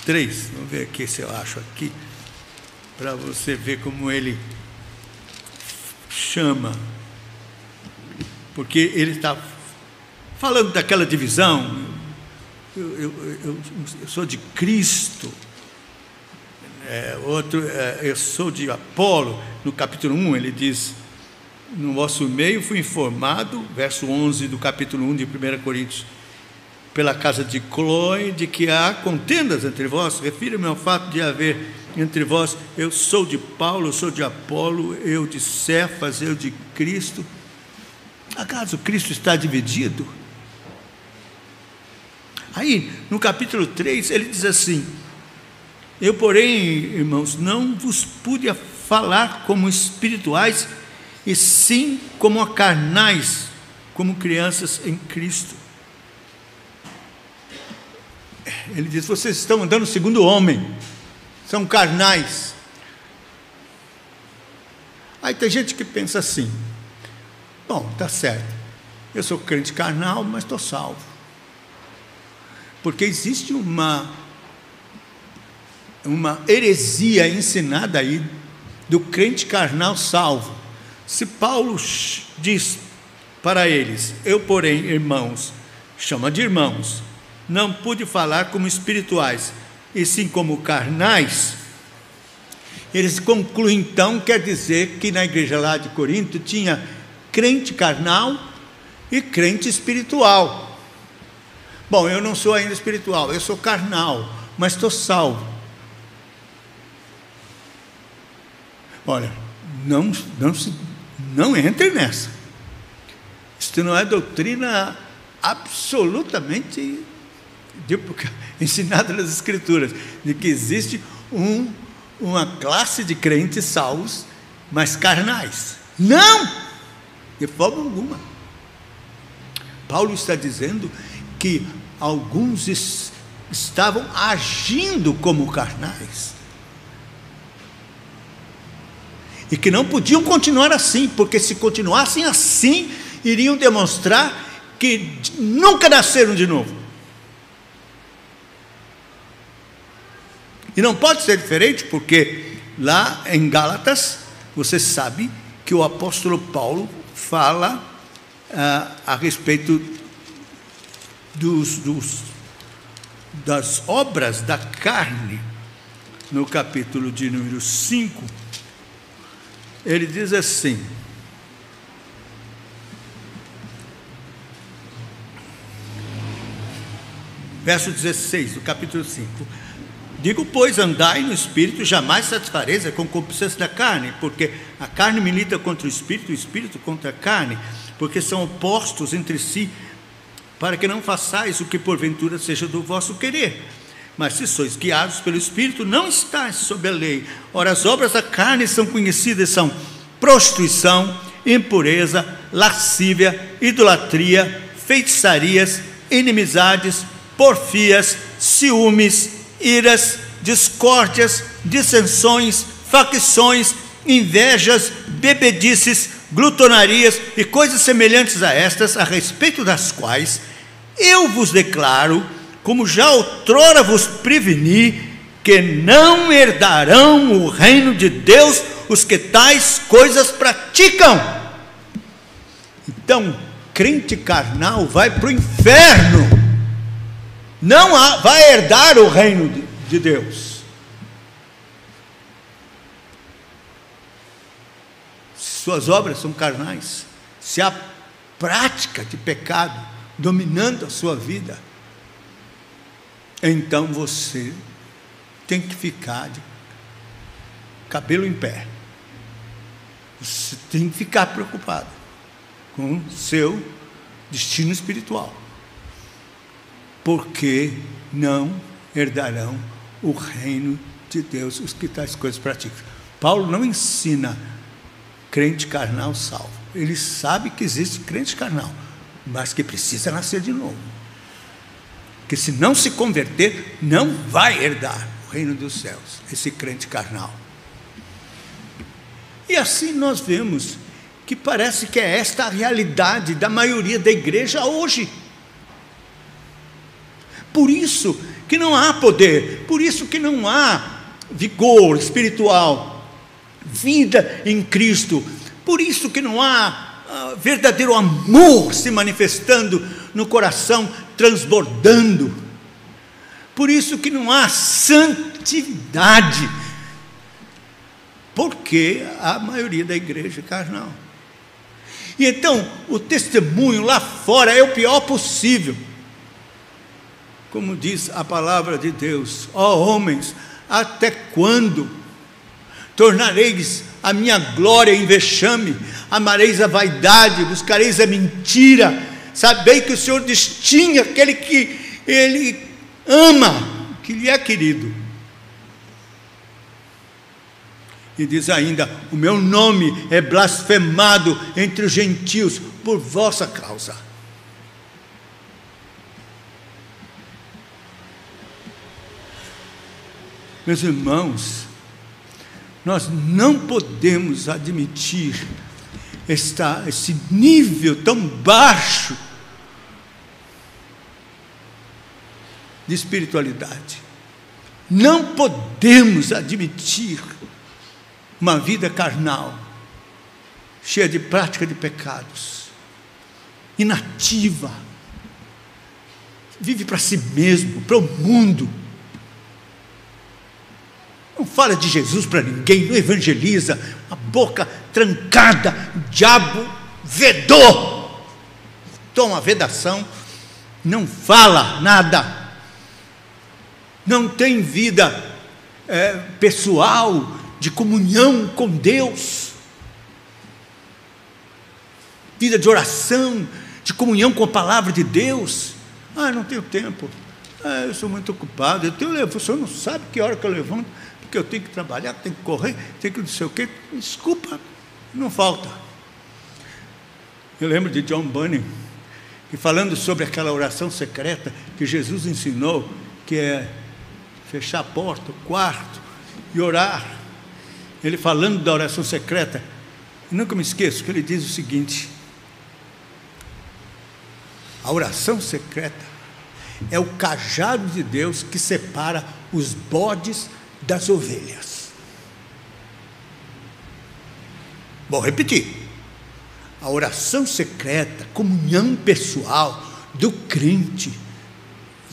3, vamos ver aqui se eu acho aqui, para você ver como ele chama, porque ele está falando daquela divisão, eu sou de Cristo, eu sou de Apolo. No capítulo 1 ele diz: no vosso meio fui informado, verso 11 do capítulo 1 de 1 Coríntios, pela casa de Cloe, de que há contendas entre vós. Refiro-me ao fato de haver entre vós, eu sou de Paulo, eu sou de Apolo, eu de Cefas, eu de Cristo. Acaso Cristo está dividido? Aí, no capítulo 3, ele diz assim: eu, porém, irmãos, não vos pude falar como espirituais, e sim como carnais, como crianças em Cristo. Ele diz: vocês estão andando segundo o homem, são carnais. Aí tem gente que pensa assim: bom, está certo, eu sou crente carnal, mas estou salvo. Porque existe uma heresia ensinada aí do crente carnal salvo. Se Paulo diz para eles: eu, porém, irmãos, chama de irmãos, não pude falar como espirituais, e sim como carnais, eles concluem então, quer dizer que na igreja lá de Corinto tinha crente carnal e crente espiritual. Bom, eu não sou ainda espiritual, eu sou carnal, mas estou salvo. Olha, não entre nessa. Isso não é doutrina absolutamente ensinada nas Escrituras, de que existe uma classe de crentes salvos, mas carnais. Não! De forma alguma. Paulo está dizendo que alguns estavam agindo como carnais, e que não podiam continuar assim, porque se continuassem assim, iriam demonstrar que nunca nasceram de novo. E não pode ser diferente, porque lá em Gálatas, você sabe que o apóstolo Paulo fala a respeito das obras da carne. No capítulo de número 5, ele diz assim: verso 16 do capítulo 5: digo, pois, andai no Espírito, jamais satisfareis a concupiscência da carne, porque a carne milita contra o Espírito contra a carne, porque são opostos entre si, para que não façais o que porventura seja do vosso querer. Mas se sois guiados pelo Espírito, não estáis sob a lei. Ora, as obras da carne são conhecidas, são prostituição, impureza, lascívia, idolatria, feitiçarias, inimizades, porfias, ciúmes, iras, discórdias, dissensões, facções, invejas, bebedices, glutonarias e coisas semelhantes a estas, a respeito das quais eu vos declaro, como já outrora vos preveni, que não herdarão o reino de Deus os que tais coisas praticam. Então, crente carnal vai para o inferno, não vai herdar o reino de Deus. Suas obras são carnais, se há prática de pecado dominando a sua vida, então você tem que ficar de cabelo em pé. Você tem que ficar preocupado com o seu destino espiritual, porque não herdarão o reino de Deus os que tais coisas praticam. Paulo não ensina crente carnal salvo. Ele sabe que existe crente carnal, mas que precisa nascer de novo, que se não se converter, não vai herdar o reino dos céus, esse crente carnal. E assim nós vemos que parece que é esta a realidade da maioria da igreja hoje. Por isso que não há poder, por isso que não há vigor espiritual, vida em Cristo, por isso que não há verdadeiro amor se manifestando no coração, transbordando, por isso que não há santidade, porque a maioria da igreja é carnal. E então, o testemunho lá fora é o pior possível. Como diz a palavra de Deus: ó homens, até quando tornareis a minha glória em vexame? Amareis a vaidade, buscareis a mentira. Sabei que o Senhor distingue aquele que Ele ama, que lhe é querido. E diz ainda: o meu nome é blasfemado entre os gentios por vossa causa. Meus irmãos, nós não podemos admitir esse nível tão baixo de espiritualidade. Não podemos admitir uma vida carnal, cheia de prática de pecados, inativa, vive para si mesmo, para o mundo, não fala de Jesus para ninguém, não evangeliza, a boca trancada, o diabo vedou, toma vedação, não fala nada, não tem vida pessoal, de comunhão com Deus, vida de oração, de comunhão com a palavra de Deus. Não tenho tempo, eu sou muito ocupado, o senhor não sabe que hora que eu levanto, porque eu tenho que trabalhar, tenho que correr, tenho que não sei o quê. Desculpa, não falta. Eu lembro de John Bunyan, que falando sobre aquela oração secreta que Jesus ensinou, que é fechar a porta, o quarto e orar. Ele falando da oração secreta, nunca me esqueço que ele diz o seguinte: a oração secreta é o cajado de Deus que separa os bodes das ovelhas. Vou repetir: a oração secreta, comunhão pessoal do crente,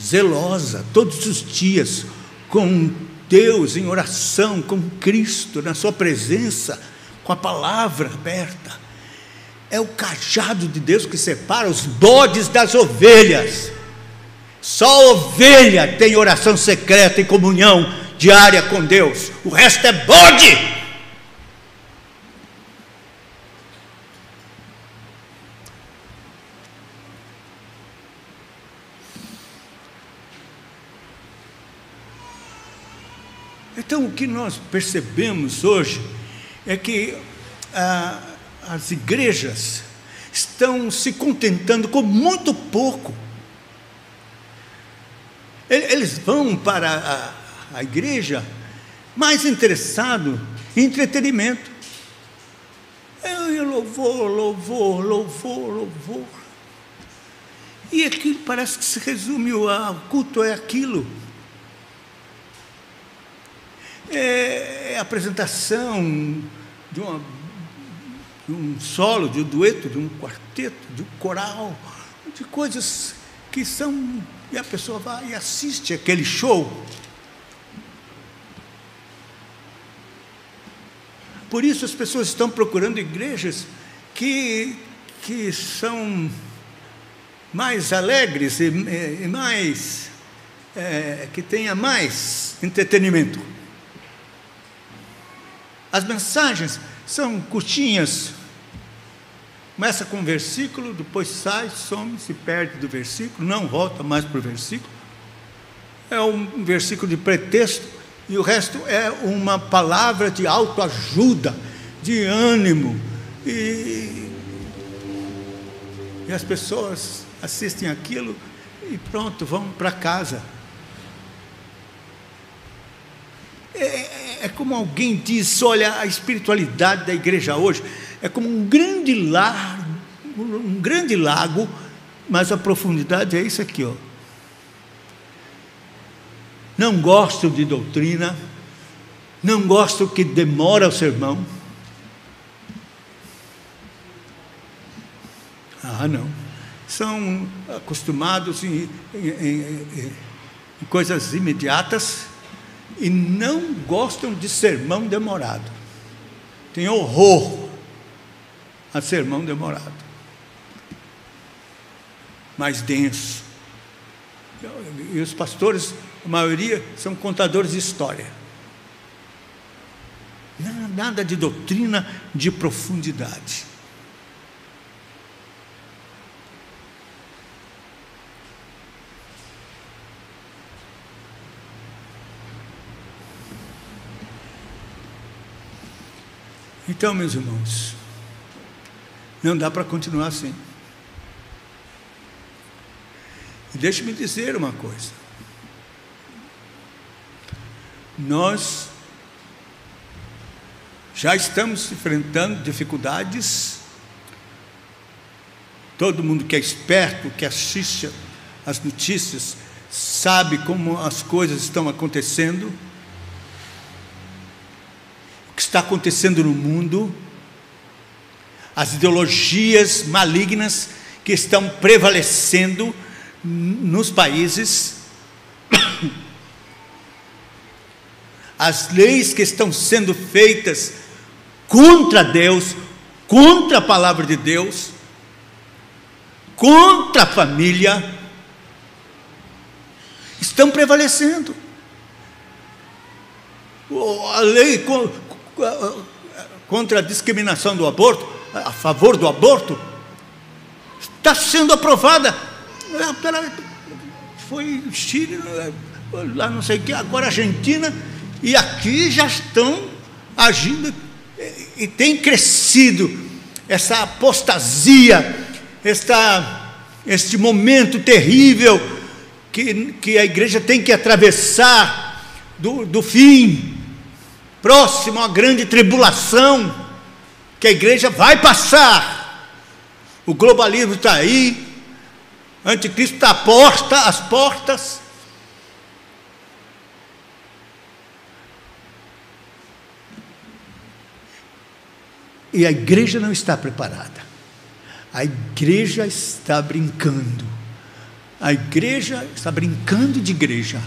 zelosa todos os dias com Deus, em oração com Cristo, na sua presença, com a palavra aberta, é o cajado de Deus que separa os bodes das ovelhas. Só a ovelha tem oração secreta e comunhão diária com Deus, o resto é bode. Então, o que nós percebemos hoje é que as igrejas estão se contentando com muito pouco. Eles vão para a igreja mais interessados em entretenimento. Louvor. E aquilo parece que se resume, o culto é aquilo. É a apresentação de um solo, de um dueto, de um quarteto, de um coral, de coisas que são... E a pessoa vai e assiste aquele show. Por isso as pessoas estão procurando igrejas que são mais alegres e mais... que tenha mais entretenimento. As mensagens são curtinhas, começa com um versículo, depois sai, some, se perde do versículo, não volta mais para o versículo, é um versículo de pretexto, e o resto é uma palavra de autoajuda, de ânimo, e as pessoas assistem aquilo e pronto, vão para casa. É como alguém diz, olha, a espiritualidade da igreja hoje é como um grande lago, mas a profundidade é isso aqui, ó. não gostam de doutrina, não gostam que demora o sermão. Não. São acostumados em coisas imediatas e não gostam de sermão demorado. Tem horror a sermão demorado, mais denso. E os pastores, a maioria, são contadores de história. Nada de doutrina de profundidade. Então, meus irmãos, não dá para continuar assim. E deixe-me dizer uma coisa. Nós já estamos enfrentando dificuldades. Todo mundo que é esperto, que assiste as notícias, sabe como as coisas estão acontecendo. O que está acontecendo no mundo, as ideologias malignas que estão prevalecendo nos países, as leis que estão sendo feitas contra Deus, contra a palavra de Deus, contra a família, estão prevalecendo. A lei contra a discriminação do aborto, a favor do aborto, está sendo aprovada. Foi Chile, lá não sei o que, agora Argentina, e aqui já estão agindo, e tem crescido essa apostasia, este momento terrível que a igreja tem que atravessar do fim, próximo à grande tribulação, que a igreja vai passar. O globalismo está aí, o anticristo está às portas. E a igreja não está preparada. A igreja está brincando. A igreja está brincando de igreja.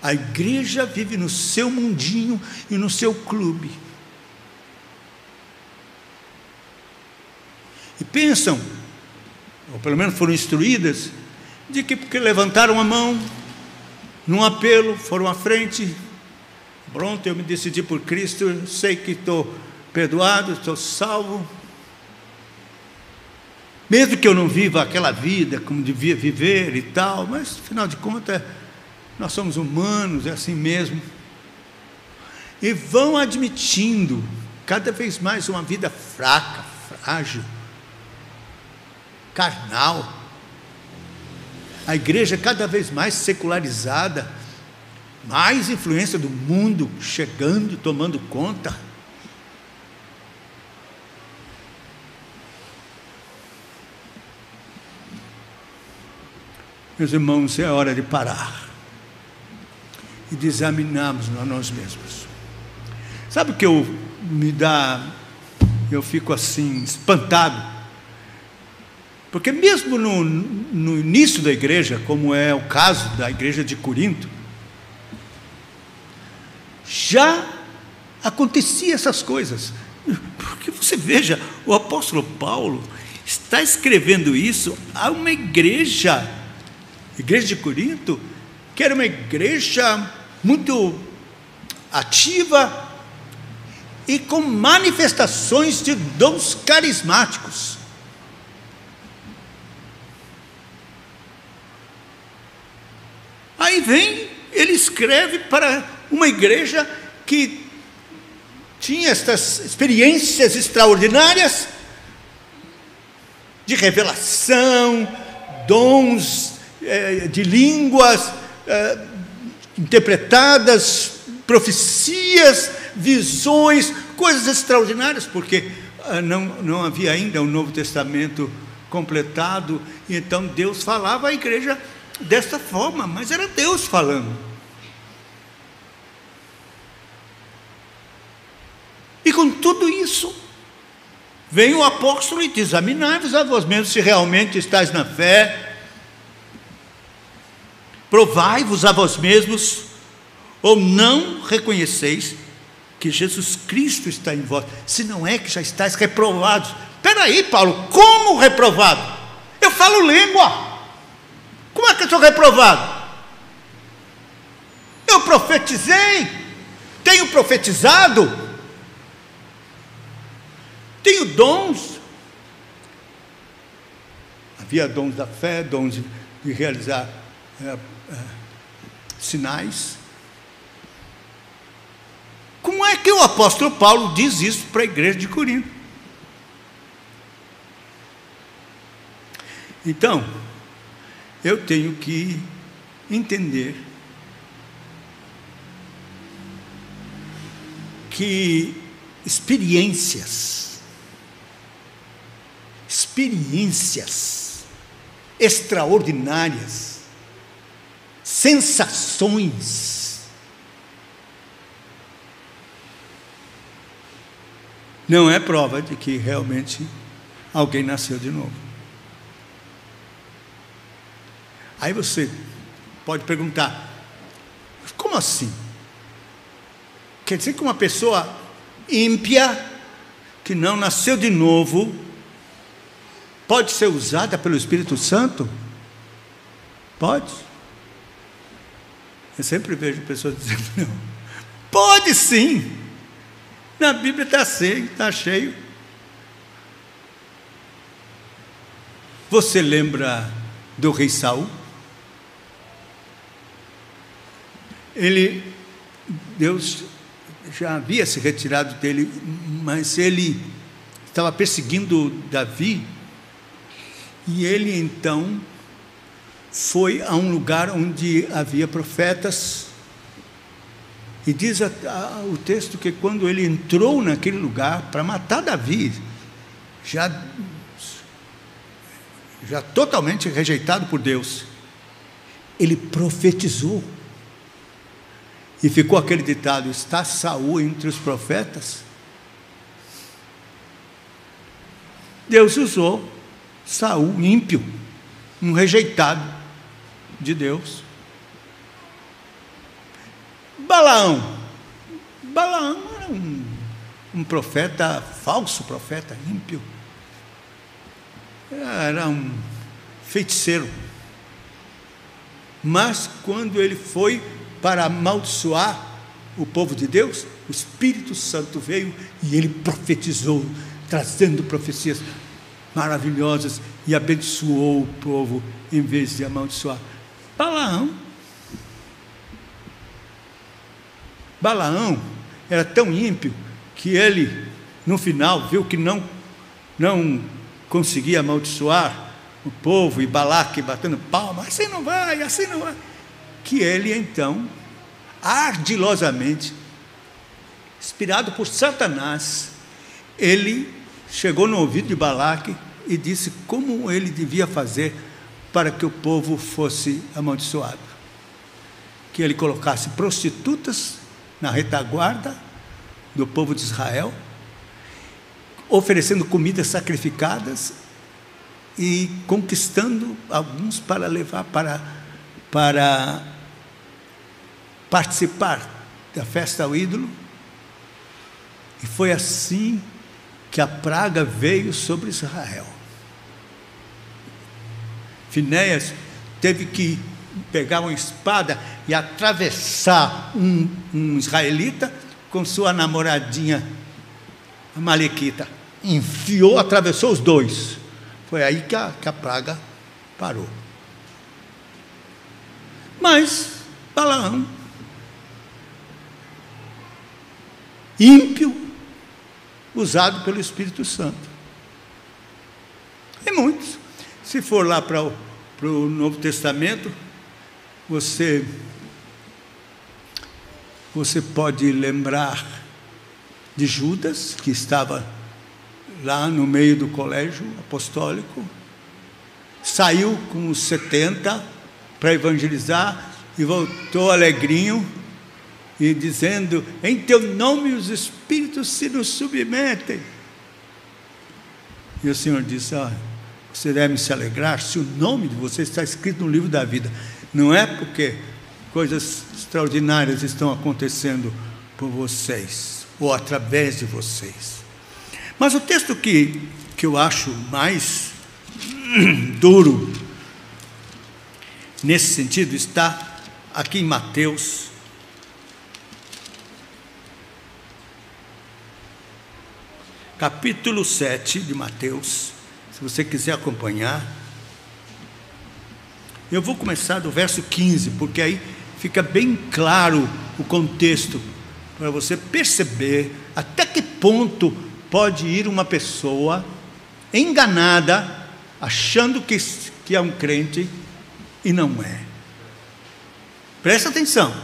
A igreja vive no seu mundinho e no seu clube. E pensam, ou pelo menos foram instruídas, de que porque levantaram a mão num apelo, foram à frente, pronto, eu me decidi por Cristo, eu sei que estou perdoado, estou salvo. Mesmo que eu não viva aquela vida como devia viver e tal, mas afinal de contas, nós somos humanos, é assim mesmo. E vão admitindo cada vez mais uma vida fraca, frágil, carnal. A igreja cada vez mais secularizada, mais influência do mundo chegando, tomando conta. Meus irmãos, é hora de parar e de examinarmos a nós mesmos. Sabe o que eu fico assim, espantado? Porque mesmo no início da igreja, como é o caso da igreja de Corinto, já acontecia essas coisas. Porque você veja, o apóstolo Paulo está escrevendo isso a uma igreja de Corinto, que era uma igreja muito ativa e com manifestações de dons carismáticos. Aí ele escreve para uma igreja que tinha estas experiências extraordinárias de revelação, dons de línguas interpretadas, profecias, visões, coisas extraordinárias, porque não havia ainda o Novo Testamento completado, e então Deus falava à igreja desta forma, mas era Deus falando. com tudo isso, vem o apóstolo e diz: examinai-vos a vós mesmos se realmente estáis na fé, provai-vos a vós mesmos, ou não reconheceis que Jesus Cristo está em vós, se não é que já estáis reprovados. Espera aí, Paulo, como reprovado? Eu falo língua, como é que eu sou reprovado? Eu profetizei, tenho profetizado, tenho dons. Havia dons da fé, dons de realizar sinais. Como é que o apóstolo Paulo diz isso para a igreja de Corinto? Então, eu tenho que entender que experiências extraordinárias, sensações, não é prova de que realmente alguém nasceu de novo. Aí você pode perguntar: como assim? Quer dizer que uma pessoa ímpia, que não nasceu de novo, pode ser usada pelo Espírito Santo? Pode. Eu sempre vejo pessoas dizendo: não. Pode sim. Na Bíblia está cheio. Você lembra do rei Saul? Deus já havia se retirado dele, mas ele estava perseguindo Davi, e ele então foi a um lugar onde havia profetas, e diz o texto que quando ele entrou naquele lugar para matar Davi, já totalmente rejeitado por Deus, ele profetizou. E ficou aquele ditado: está Saul entre os profetas? Deus usou Saul, ímpio, um rejeitado de Deus. Balaão era um profeta, falso profeta, ímpio. Era um feiticeiro. Mas quando ele foi para amaldiçoar o povo de Deus, o Espírito Santo veio e ele profetizou, trazendo profecias maravilhosas, e abençoou o povo em vez de amaldiçoar. Balaão era tão ímpio que ele, no final, viu que não conseguia amaldiçoar o povo, e Balaque batendo palma: assim não vai, que ele então, ardilosamente, inspirado por Satanás, ele chegou no ouvido de Balaque e disse como ele devia fazer para que o povo fosse amaldiçoado. Que ele colocasse prostitutas na retaguarda do povo de Israel, oferecendo comidas sacrificadas e conquistando alguns para levar para participar da festa ao ídolo. E foi assim que a praga veio sobre Israel. Finéias teve que pegar uma espada e atravessar um israelita com sua namoradinha amalequita. Enfiou, atravessou os dois. Foi aí que a praga parou. Mas Balaão, ímpio, usado pelo Espírito Santo. E muitos. Se for lá para o Novo Testamento, você pode lembrar de Judas, que estava lá no meio do colégio apostólico, saiu com os 70 para evangelizar e voltou alegrinho, e dizendo: em teu nome os espíritos se nos submetem. E o Senhor disse: você deve se alegrar se o nome de vocês está escrito no livro da vida. Não é porque coisas extraordinárias estão acontecendo por vocês, ou através de vocês. Mas o texto que eu acho mais duro nesse sentido está aqui em Mateus, capítulo 7 de Mateus. Se você quiser acompanhar, eu vou começar do verso 15, porque aí fica bem claro o contexto, para você perceber até que ponto pode ir uma pessoa enganada, achando que é um crente e não é. Presta atenção.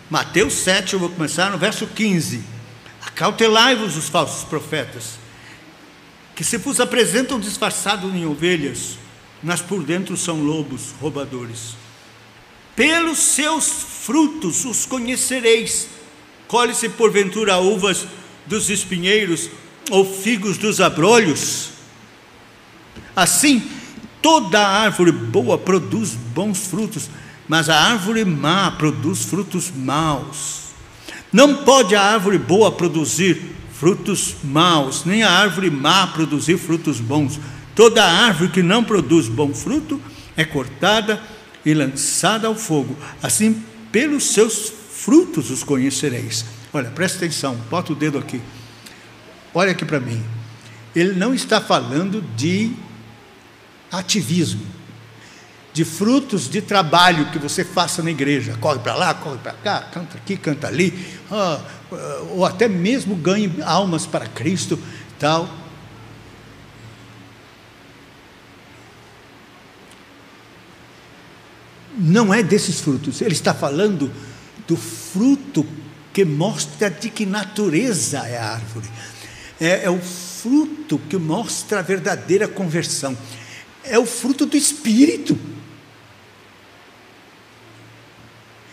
Mateus 7, eu vou começar no verso 15. Acautelai-vos os falsos profetas, que se vos apresentam disfarçados em ovelhas, mas por dentro são lobos roubadores. Pelos seus frutos os conhecereis. Colhe-se porventura uvas dos espinheiros ou figos dos abrolhos? Assim, toda árvore boa produz bons frutos, mas a árvore má produz frutos maus. Não pode a árvore boa produzir frutos maus, nem a árvore má produzir frutos bons. Toda árvore que não produz bom fruto é cortada e lançada ao fogo. Assim, pelos seus frutos os conhecereis. Olha, presta atenção, bota o dedo aqui. Olha aqui para mim. Ele não está falando de ativismo, de frutos de trabalho que você faça na igreja. Corre para lá, corre para cá, canta aqui, canta ali, ou até mesmo ganhe almas para Cristo, tal. Não é desses frutos. Ele está falando do fruto que mostra de que natureza é a árvore. É o fruto que mostra a verdadeira conversão. É o fruto do Espírito.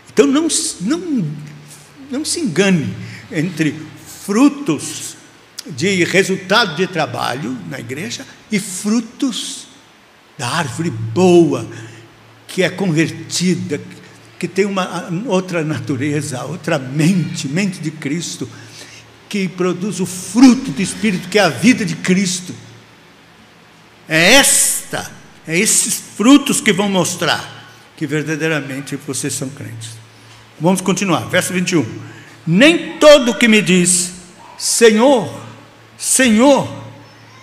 Então não se engane entre frutos de resultado de trabalho na igreja e frutos da árvore boa, que é convertida, que tem uma outra natureza, outra mente de Cristo, que produz o fruto do Espírito, que é a vida de Cristo. É esses frutos que vão mostrar que verdadeiramente vocês são crentes. Vamos continuar, verso 21. Nem todo que me diz, Senhor, Senhor,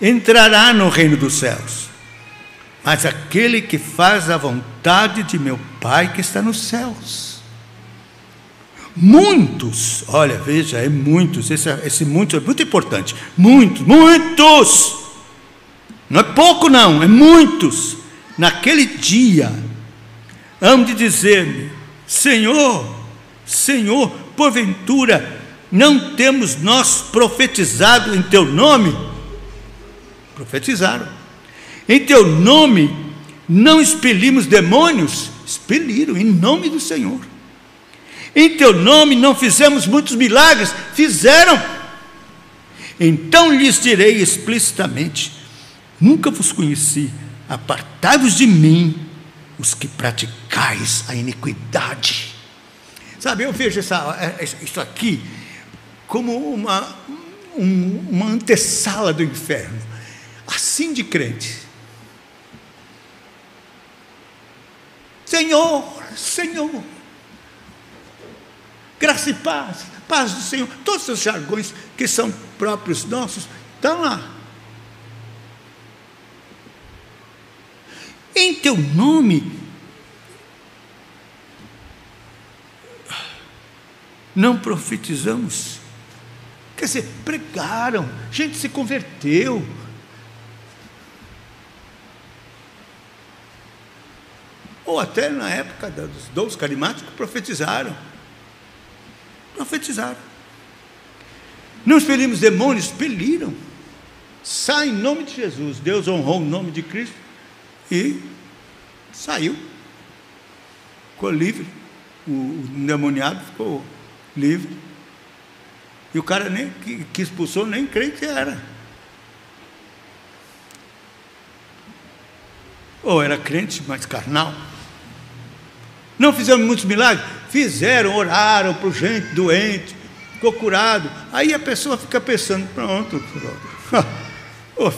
entrará no reino dos céus, mas aquele que faz a vontade de meu Pai que está nos céus. Muitos, olha, veja, é muitos, esse muitos é muito importante. Muitos, não é pouco não, é muitos. Naquele dia, hão de dizer-me, Senhor, Senhor, porventura, não temos nós profetizado em teu nome? Profetizaram. Em teu nome não expelimos demônios? Expeliram, em nome do Senhor. Em teu nome não fizemos muitos milagres? Fizeram. Então lhes direi explicitamente: nunca vos conheci, apartai-vos de mim, os que praticais a iniquidade. Sabe, eu vejo isso aqui como uma antessala do inferno, assim de crente. Senhor, Senhor, graça e paz, paz do Senhor, todos os jargões que são próprios nossos, estão lá. Em teu nome não profetizamos. Quer dizer, pregaram, gente se converteu. Ou até na época dos 12 carismáticos, profetizaram. Não expelimos demônios? Expeliram. Sai em nome de Jesus. Deus honrou o nome de Cristo e saiu. Ficou livre. o endemoniado ficou livre. E o cara nem, que expulsou nem crente era. Ou era crente, mas carnal. Não fizemos muitos milagres? Fizeram, oraram por gente doente, ficou curado. Aí a pessoa fica pensando, pronto,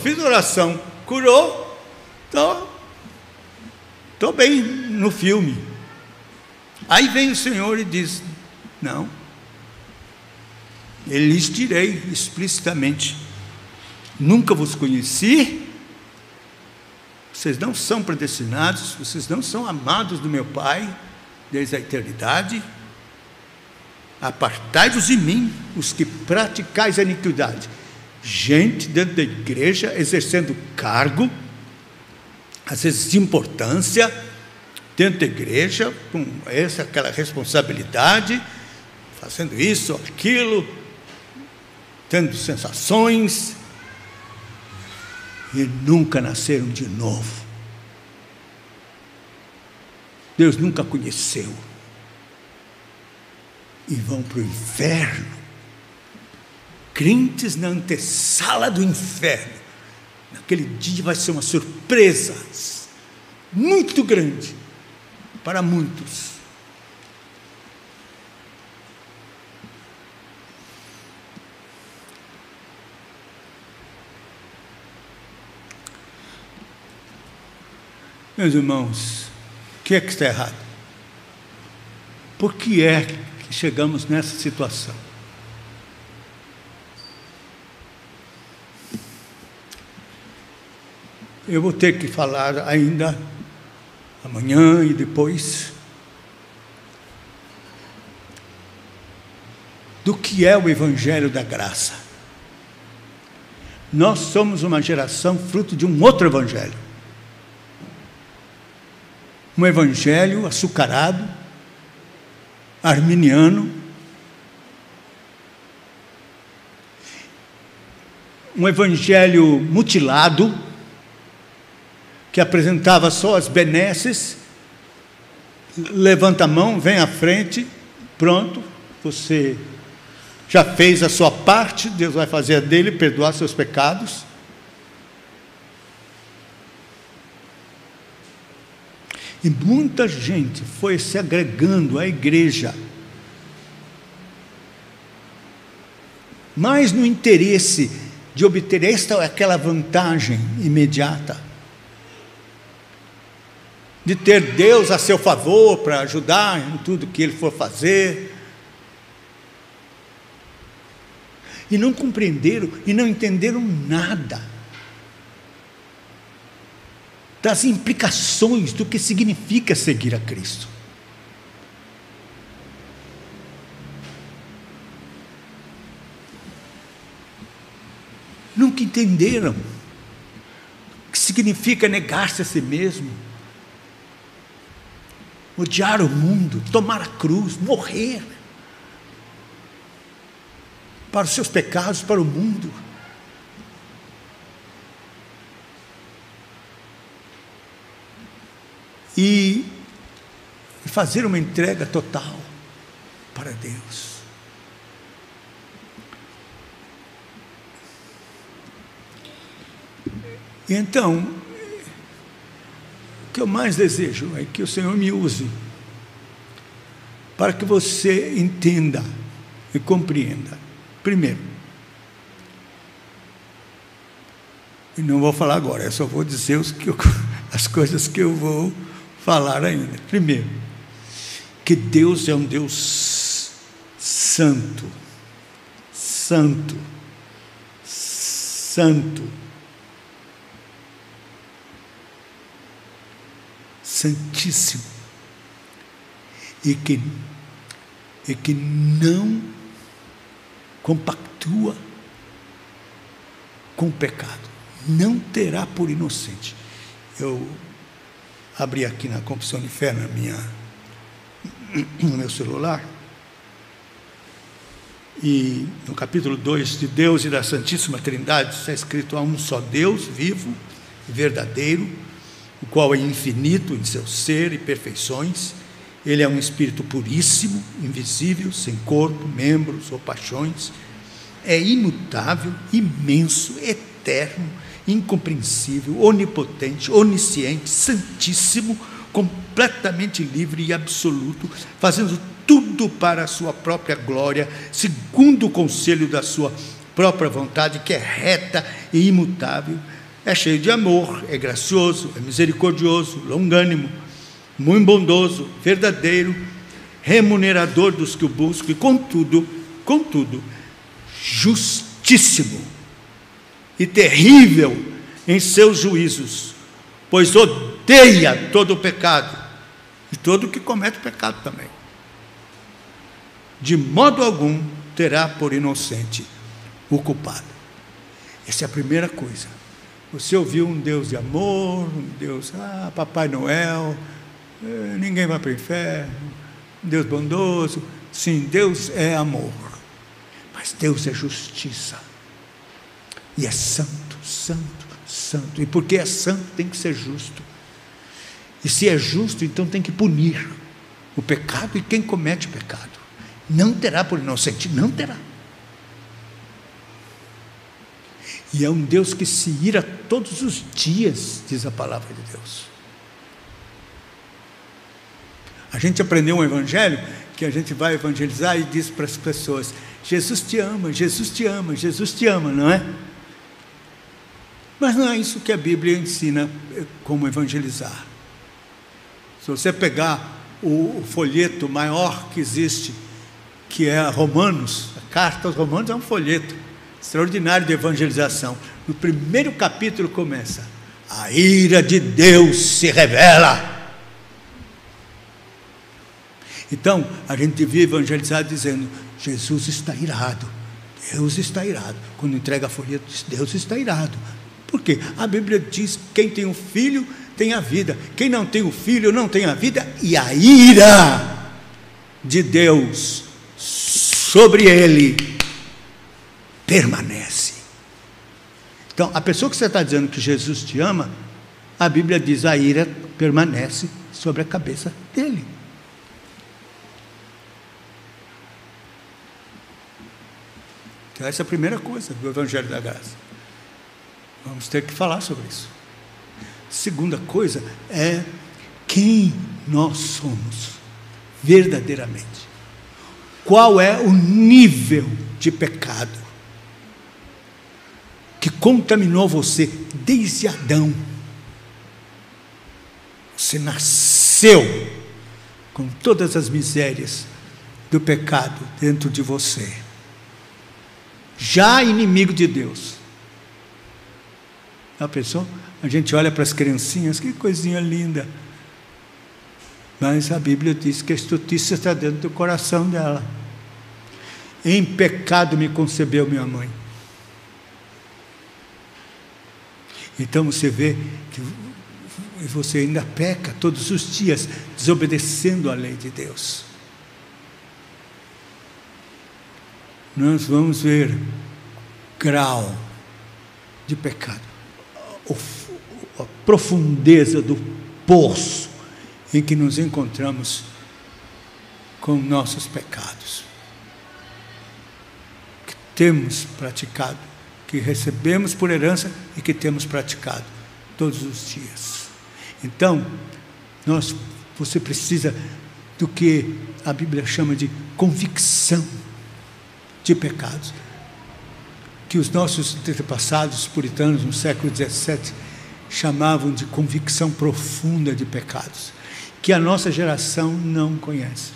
fiz oração, curou, estou bem no filme. Aí vem o Senhor e diz, não, eu lhes direi explicitamente, nunca vos conheci, vocês não são predestinados, vocês não são amados do meu Pai, desde a eternidade, apartai-vos de mim, os que praticais a iniquidade. Gente dentro da igreja, exercendo cargo, às vezes de importância, dentro da igreja, com aquela responsabilidade, fazendo isso, aquilo, tendo sensações, e nunca nasceram de novo. Deus nunca conheceu. E vão para o inferno. Crentes na antessala do inferno. Naquele dia vai ser uma surpresa muito grande para muitos. Meus irmãos, o que é que está errado? Por que é que chegamos nessa situação? Eu vou ter que falar ainda amanhã e depois do que é o Evangelho da Graça. Nós somos uma geração fruto de um outro Evangelho. Um evangelho açucarado, arminiano, um evangelho mutilado, que apresentava só as benesses, levanta a mão, vem à frente, pronto, você já fez a sua parte, Deus vai fazer a dele, perdoar seus pecados. E muita gente foi se agregando à igreja, mais no interesse de obter esta ou aquela vantagem imediata, de ter Deus a seu favor para ajudar em tudo que Ele for fazer, e não compreenderam e não entenderam nada das implicações do que significa seguir a Cristo. Nunca entenderam o que significa negar-se a si mesmo, odiar o mundo, tomar a cruz, morrer para os seus pecados, para o mundo. E fazer uma entrega total para Deus. E então, o que eu mais desejo é que o Senhor me use para que você entenda e compreenda. Primeiro, e não vou falar agora, eu só vou dizer as coisas que eu vou falar ainda. Primeiro, que Deus é um Deus santo, santo, santo, santíssimo, e que não compactua com o pecado, não terá por inocente. Eu abri aqui na Confissão de Fé no meu celular, e no capítulo 2 de Deus e da Santíssima Trindade está escrito: há um só Deus vivo e verdadeiro, o qual é infinito em seu ser e perfeições, Ele é um espírito puríssimo, invisível, sem corpo, membros ou paixões. É imutável, imenso, eterno, incompreensível, onipotente, onisciente, santíssimo, completamente livre e absoluto, fazendo tudo para a sua própria glória, segundo o conselho da sua própria vontade, que é reta e imutável. É cheio de amor, é gracioso, é misericordioso, longânimo, muito bondoso, verdadeiro, remunerador dos que o buscam, e contudo, justíssimo e terrível em seus juízos, pois odeia todo o pecado e todo o que comete pecado também. De modo algum terá por inocente o culpado. Essa é a primeira coisa. Você ouviu um Deus de amor, um Deus, Papai Noel, ninguém vai para o inferno, Deus bondoso. Sim, Deus é amor, mas Deus é justiça, e é santo, santo, santo, e porque é santo tem que ser justo, e se é justo, então tem que punir o pecado e quem comete o pecado. Não terá por inocente, não terá. E é um Deus que se ira todos os dias, diz a palavra de Deus. A gente aprendeu um evangelho que a gente vai evangelizar e diz para as pessoas: Jesus te ama, Jesus te ama, Jesus te ama, não é? Mas não é isso que a Bíblia ensina como evangelizar. Se você pegar o folheto maior que existe, que é a Romanos, a carta aos Romanos é um folheto extraordinário de evangelização. No primeiro capítulo começa: a ira de Deus se revela. Então, a gente devia evangelizar dizendo: Jesus está irado, Deus está irado. Quando entrega a folheto, diz: Deus está irado. Por quê? A Bíblia diz: quem tem um filho tem a vida, quem não tem o filho não tem a vida, e a ira de Deus sobre ele permanece. Então, a pessoa que você está dizendo que Jesus te ama, a Bíblia diz: a ira permanece sobre a cabeça dele. Então, essa é a primeira coisa do Evangelho da Graça. Vamos ter que falar sobre isso. Segunda coisa é quem nós somos verdadeiramente. Qual é o nível de pecado que contaminou você desde Adão? Você nasceu com todas as misérias do pecado dentro de você, já inimigo de Deus. A pessoa, a gente olha para as criancinhas, que coisinha linda, mas a Bíblia diz que a estultícia está dentro do coração dela. Em pecado me concebeu minha mãe. Então você vê que você ainda peca todos os dias, desobedecendo a lei de Deus. Nós vamos ver grau de pecado, a profundeza do poço em que nos encontramos com nossos pecados, que temos praticado, que recebemos por herança e que temos praticado todos os dias. Então, você precisa do que a Bíblia chama de convicção de pecados, que os nossos antepassados puritanos no século XVII chamavam de convicção profunda de pecados, que a nossa geração não conhece,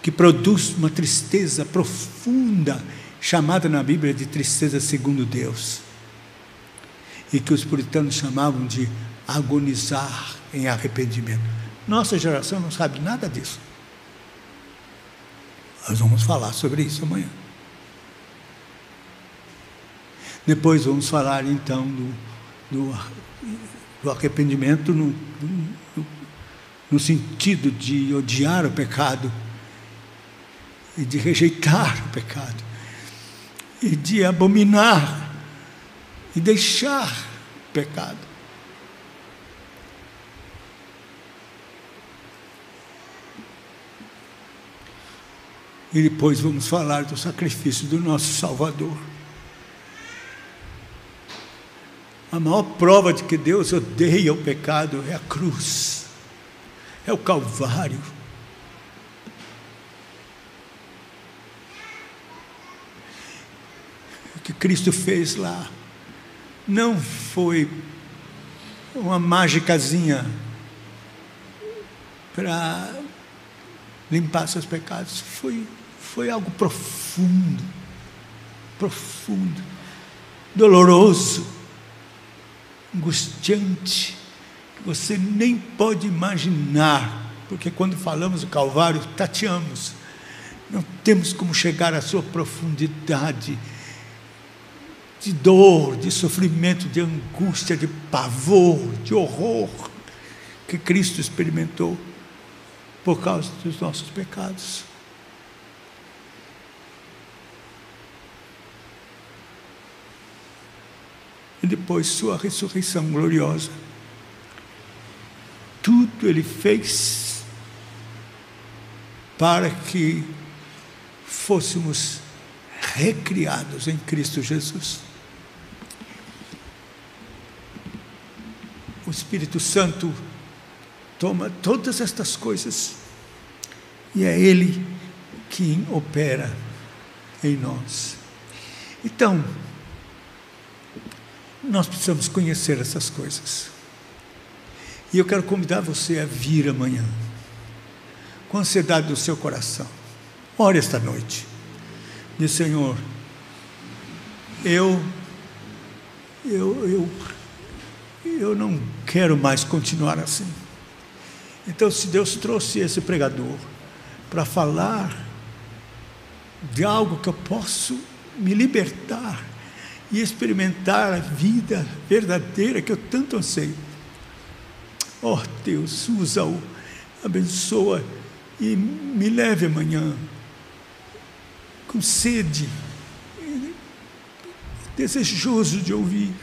que produz uma tristeza profunda, chamada na Bíblia de tristeza segundo Deus, e que os puritanos chamavam de agonizar em arrependimento. Nossa geração não sabe nada disso. Nós vamos falar sobre isso amanhã. Depois vamos falar então do arrependimento no sentido de odiar o pecado e de rejeitar o pecado e de abominar e deixar o pecado. E depois vamos falar do sacrifício do nosso Salvador. A maior prova de que Deus odeia o pecado é a cruz, é o Calvário. O que Cristo fez lá não foi uma mágicazinha para limpar seus pecados, foi algo profundo, doloroso, angustiante, que você nem pode imaginar, porque quando falamos do Calvário, tateamos, não temos como chegar à sua profundidade de dor, de sofrimento, de angústia, de pavor, de horror que Cristo experimentou por causa dos nossos pecados. E depois sua ressurreição gloriosa. Tudo Ele fez para que fôssemos recriados em Cristo Jesus. O Espírito Santo toma todas estas coisas e é Ele quem opera em nós. Então, nós precisamos conhecer essas coisas. E eu quero convidar você a vir amanhã, com a ansiedade do seu coração. Ore esta noite. Diz: Senhor, eu não quero mais continuar assim. Então, se Deus trouxe esse pregador para falar de algo que eu posso me libertar e experimentar a vida verdadeira que eu tanto anseio, ó Deus, usa-o, abençoa e me leve amanhã com sede, desejoso de ouvir,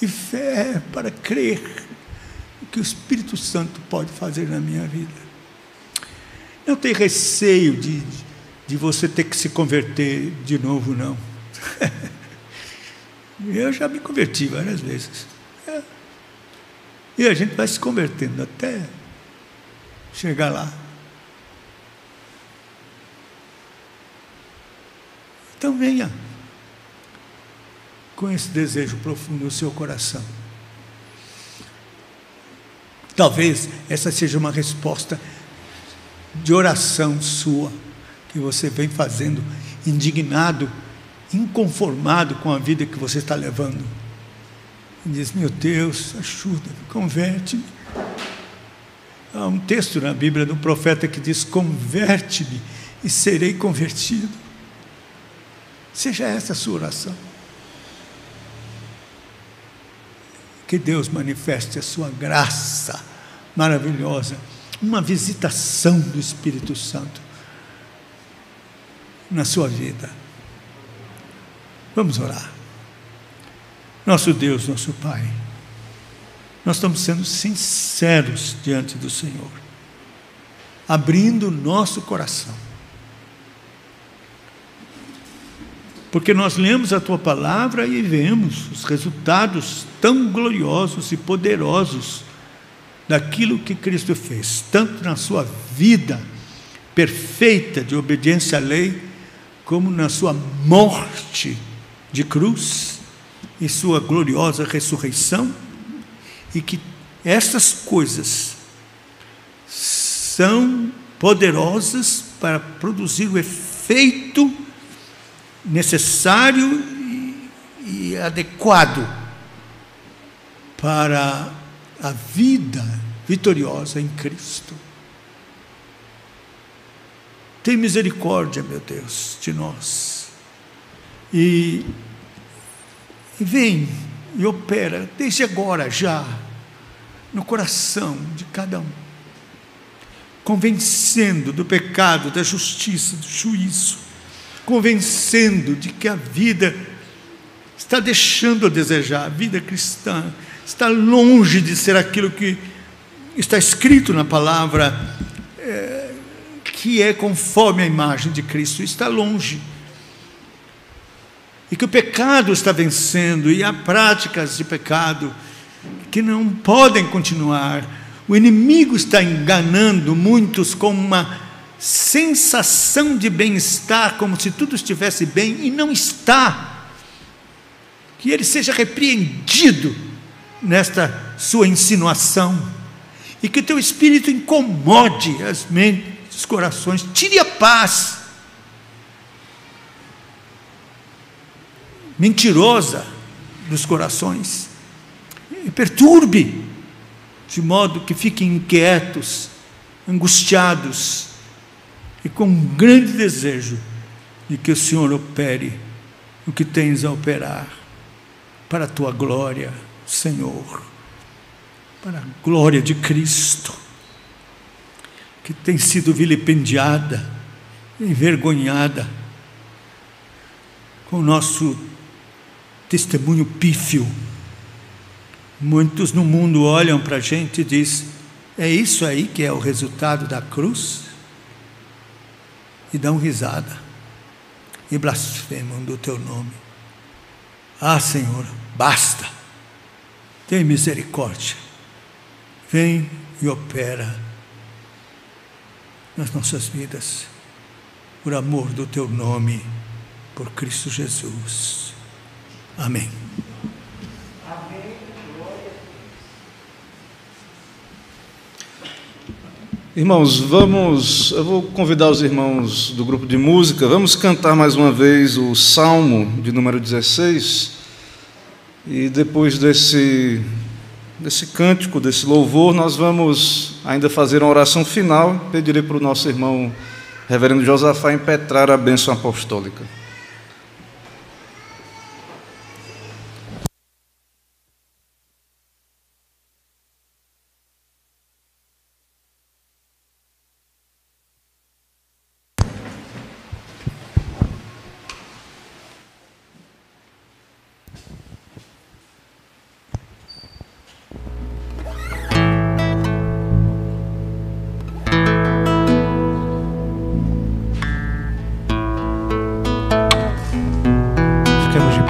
e fé para crer o que o Espírito Santo pode fazer na minha vida. Não tenho receio de você ter que se converter de novo, não. Eu já me converti várias vezes. E a gente vai se convertendo até chegar lá. Então venha com esse desejo profundo no seu coração. Talvez essa seja uma resposta de oração sua, que você vem fazendo, indignado, inconformado com a vida que você está levando. E diz: meu Deus, ajuda-me, converte-me. Há um texto na Bíblia do profeta que diz: converte-me e serei convertido. Seja essa a sua oração. Que Deus manifeste a sua graça maravilhosa, uma visitação do Espírito Santo na sua vida. Vamos orar. Nosso Deus, nosso Pai, nós estamos sendo sinceros diante do Senhor, abrindo o nosso coração, porque nós lemos a Tua Palavra e vemos os resultados tão gloriosos e poderosos daquilo que Cristo fez, tanto na sua vida perfeita de obediência à lei, como na sua morte de cruz e sua gloriosa ressurreição, e que essas coisas são poderosas para produzir o efeito necessário e adequado para a vida vitoriosa em Cristo. Tem misericórdia, meu Deus, de nós. E vem e opera, desde agora já, no coração de cada um, convencendo do pecado, da justiça, do juízo, convencendo de que a vida está deixando a desejar, a vida cristã está longe de ser aquilo que está escrito na palavra, que é conforme a imagem de Cristo está longe. E que o pecado está vencendo, e há práticas de pecado que não podem continuar. O inimigo está enganando muitos com uma sensação de bem-estar, como se tudo estivesse bem, e não está. Que ele seja repreendido nesta sua insinuação, e que o teu Espírito incomode as mentes, os corações, tire a paz mentirosa dos corações, e perturbe, de modo que fiquem inquietos, angustiados, e com um grande desejo de que o Senhor opere o que tens a operar, para a tua glória, Senhor, para a glória de Cristo, que tem sido vilipendiada, envergonhada, com o nosso testemunho pífio. Muitos no mundo olham para a gente e dizem: é isso aí que é o resultado da cruz? E dão risada, e blasfemam do teu nome. Ah, Senhor, basta, tem misericórdia, vem e opera nas nossas vidas, por amor do teu nome, por Cristo Jesus. Amém. Irmãos, eu vou convidar os irmãos do grupo de música, vamos cantar mais uma vez o Salmo de número 16, e depois desse cântico, desse louvor, nós vamos ainda fazer uma oração final. Pedirei para o nosso irmão reverendo Josafá impetrar a bênção apostólica.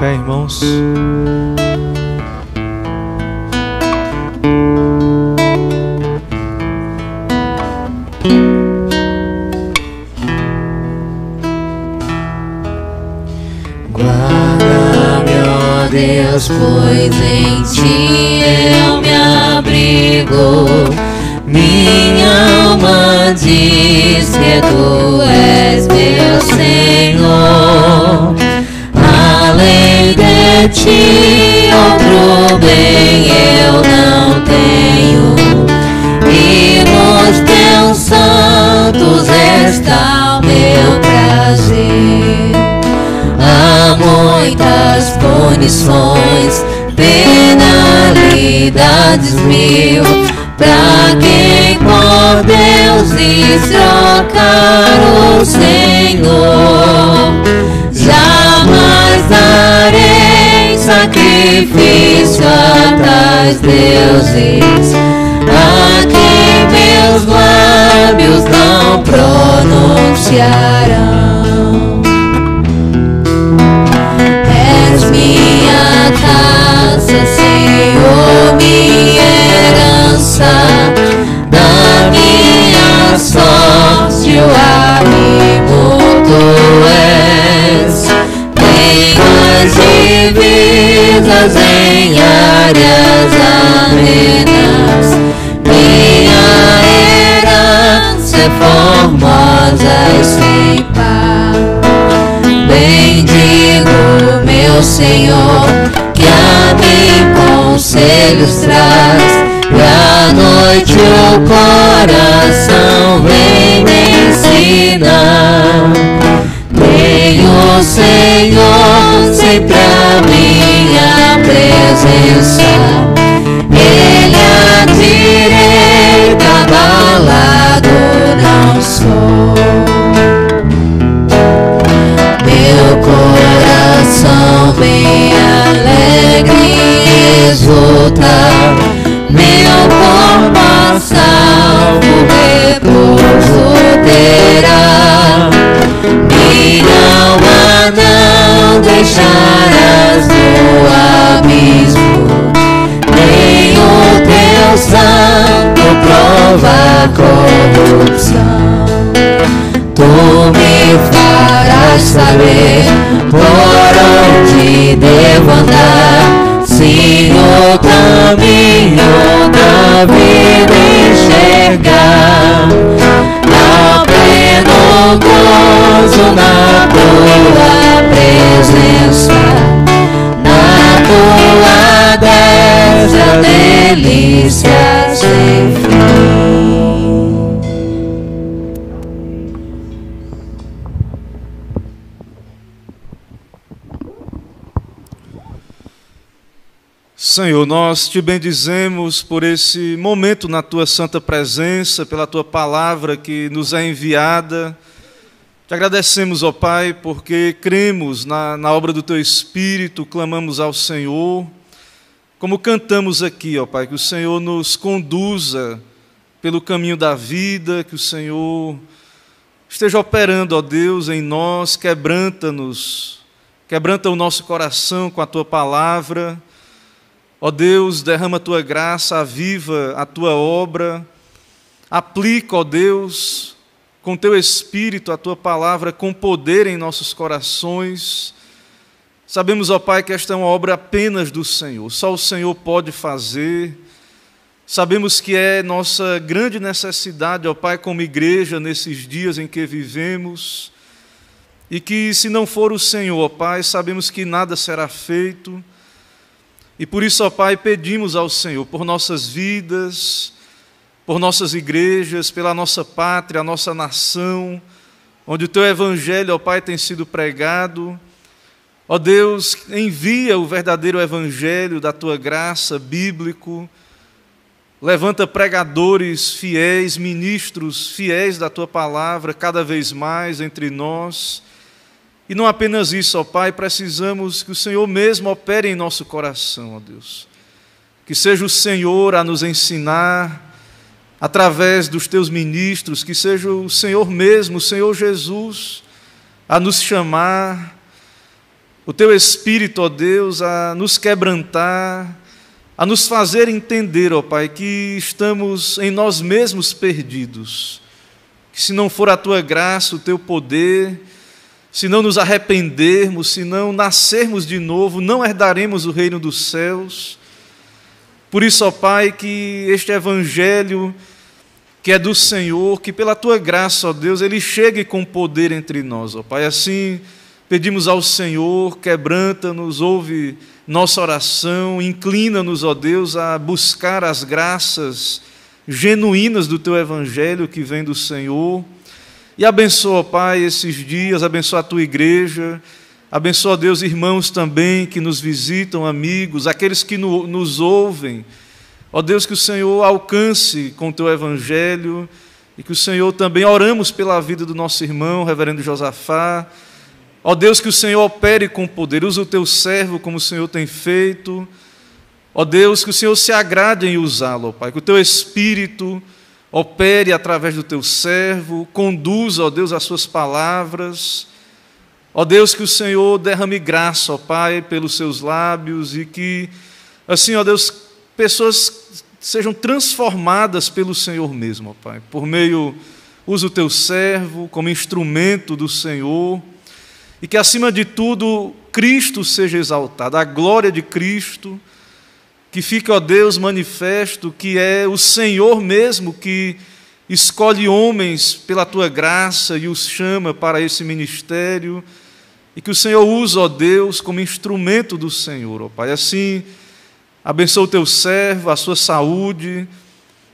Irmãos, guarda-me, ó Deus, pois em ti eu me abrigo. Minha alma diz que tu és meu Senhor. Além de ti, outro bem eu não tenho, e nos teus santos está o meu prazer. Há muitas punições, penalidades mil, pra quem por Deus lhes trocar o Senhor. Jamais darei sacrifício a tais deuses, a quem meus lábios não pronunciarão. És minha casa, Senhor, minha herança, da minha sorte o ânimo tu és. As divisas em áreas amenas, minha herança é formosa e sem par. Bendigo meu Senhor, que a mim conselhos traz, e à noite o coração vem me ensinar. Tenho, Senhor, sempre a minha presença, Ele à direita, abalado não sou. Meu coração bem alegre exulta, meu corpo a salvo repouso terá. deixarás no abismo, nem o teu santo prova corrupção. Tu me farás saber por onde devo andar, se o caminho da vida enxergar. Há pleno gozo na tua presença, na tua destra delícias sem fim. Senhor, nós te bendizemos por esse momento na tua santa presença, pela tua palavra que nos é enviada. Te agradecemos, ó Pai, porque cremos na obra do teu Espírito, clamamos ao Senhor, como cantamos aqui, ó Pai, que o Senhor nos conduza pelo caminho da vida, que o Senhor esteja operando, ó Deus, em nós, quebranta-nos, quebranta o nosso coração com a tua palavra. Ó Deus, derrama a tua graça, aviva a tua obra, aplica, ó Deus, com teu Espírito a tua palavra com poder em nossos corações. Sabemos, ó Pai, que esta é uma obra apenas do Senhor, só o Senhor pode fazer. Sabemos que é nossa grande necessidade, ó Pai, como igreja, nesses dias em que vivemos, e que se não for o Senhor, ó Pai, sabemos que nada será feito. E por isso, ó Pai, pedimos ao Senhor por nossas vidas, por nossas igrejas, pela nossa pátria, a nossa nação, onde o Teu Evangelho, ó Pai, tem sido pregado. Ó Deus, envia o verdadeiro Evangelho da Tua graça, bíblico. Levanta pregadores fiéis, ministros fiéis da Tua palavra, cada vez mais entre nós. E não apenas isso, ó Pai, precisamos que o Senhor mesmo opere em nosso coração, ó Deus. Que seja o Senhor a nos ensinar, através dos Teus ministros, que seja o Senhor mesmo, o Senhor Jesus, a nos chamar, o Teu Espírito, ó Deus, a nos quebrantar, a nos fazer entender, ó Pai, que estamos em nós mesmos perdidos, que se não for a Tua graça, o Teu poder, se não nos arrependermos, se não nascermos de novo, não herdaremos o reino dos céus. Por isso, ó Pai, que este Evangelho, que é do Senhor, que pela Tua graça, ó Deus, ele chegue com poder entre nós, ó Pai. Assim, pedimos ao Senhor, quebranta-nos, ouve nossa oração, inclina-nos, ó Deus, a buscar as graças genuínas do Teu Evangelho que vem do Senhor. E abençoa, ó Pai, esses dias, abençoa a Tua igreja, abençoa, Deus, irmãos também que nos visitam, amigos, aqueles que nos ouvem. Ó Deus, que o Senhor alcance com o Teu Evangelho e que o Senhor também, oramos pela vida do nosso irmão, reverendo Josafá. Ó Deus, que o Senhor opere com poder, usa o Teu servo como o Senhor tem feito. Ó Deus, que o Senhor se agrade em usá-lo, ó Pai, que o Teu Espírito opere através do Teu servo, conduza, ó Deus, as Suas palavras. Ó Deus, que o Senhor derrame graça, ó Pai, pelos Seus lábios e que, assim, ó Deus, pessoas sejam transformadas pelo Senhor mesmo, ó Pai. Por meio, usa o Teu servo como instrumento do Senhor e que, acima de tudo, Cristo seja exaltado, a glória de Cristo, que fique, ó Deus, manifesto que é o Senhor mesmo que escolhe homens pela Tua graça e os chama para esse ministério, e que o Senhor usa, ó Deus, como instrumento do Senhor, ó Pai. Assim, abençoa o Teu servo, a sua saúde,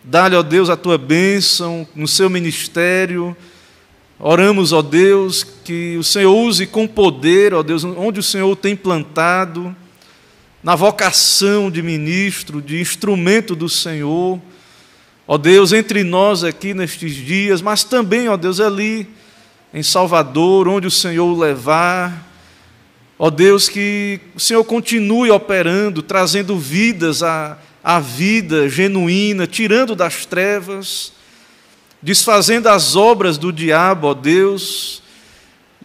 dá-lhe, ó Deus, a Tua bênção no seu ministério. Oramos, ó Deus, que o Senhor use com poder, ó Deus, onde o Senhor tem plantado, na vocação de ministro, de instrumento do Senhor, ó Deus, entre nós aqui nestes dias, mas também, ó Deus, ali em Salvador, onde o Senhor o levar. Ó Deus, que o Senhor continue operando, trazendo vidas à vida genuína, tirando das trevas, desfazendo as obras do diabo, ó Deus,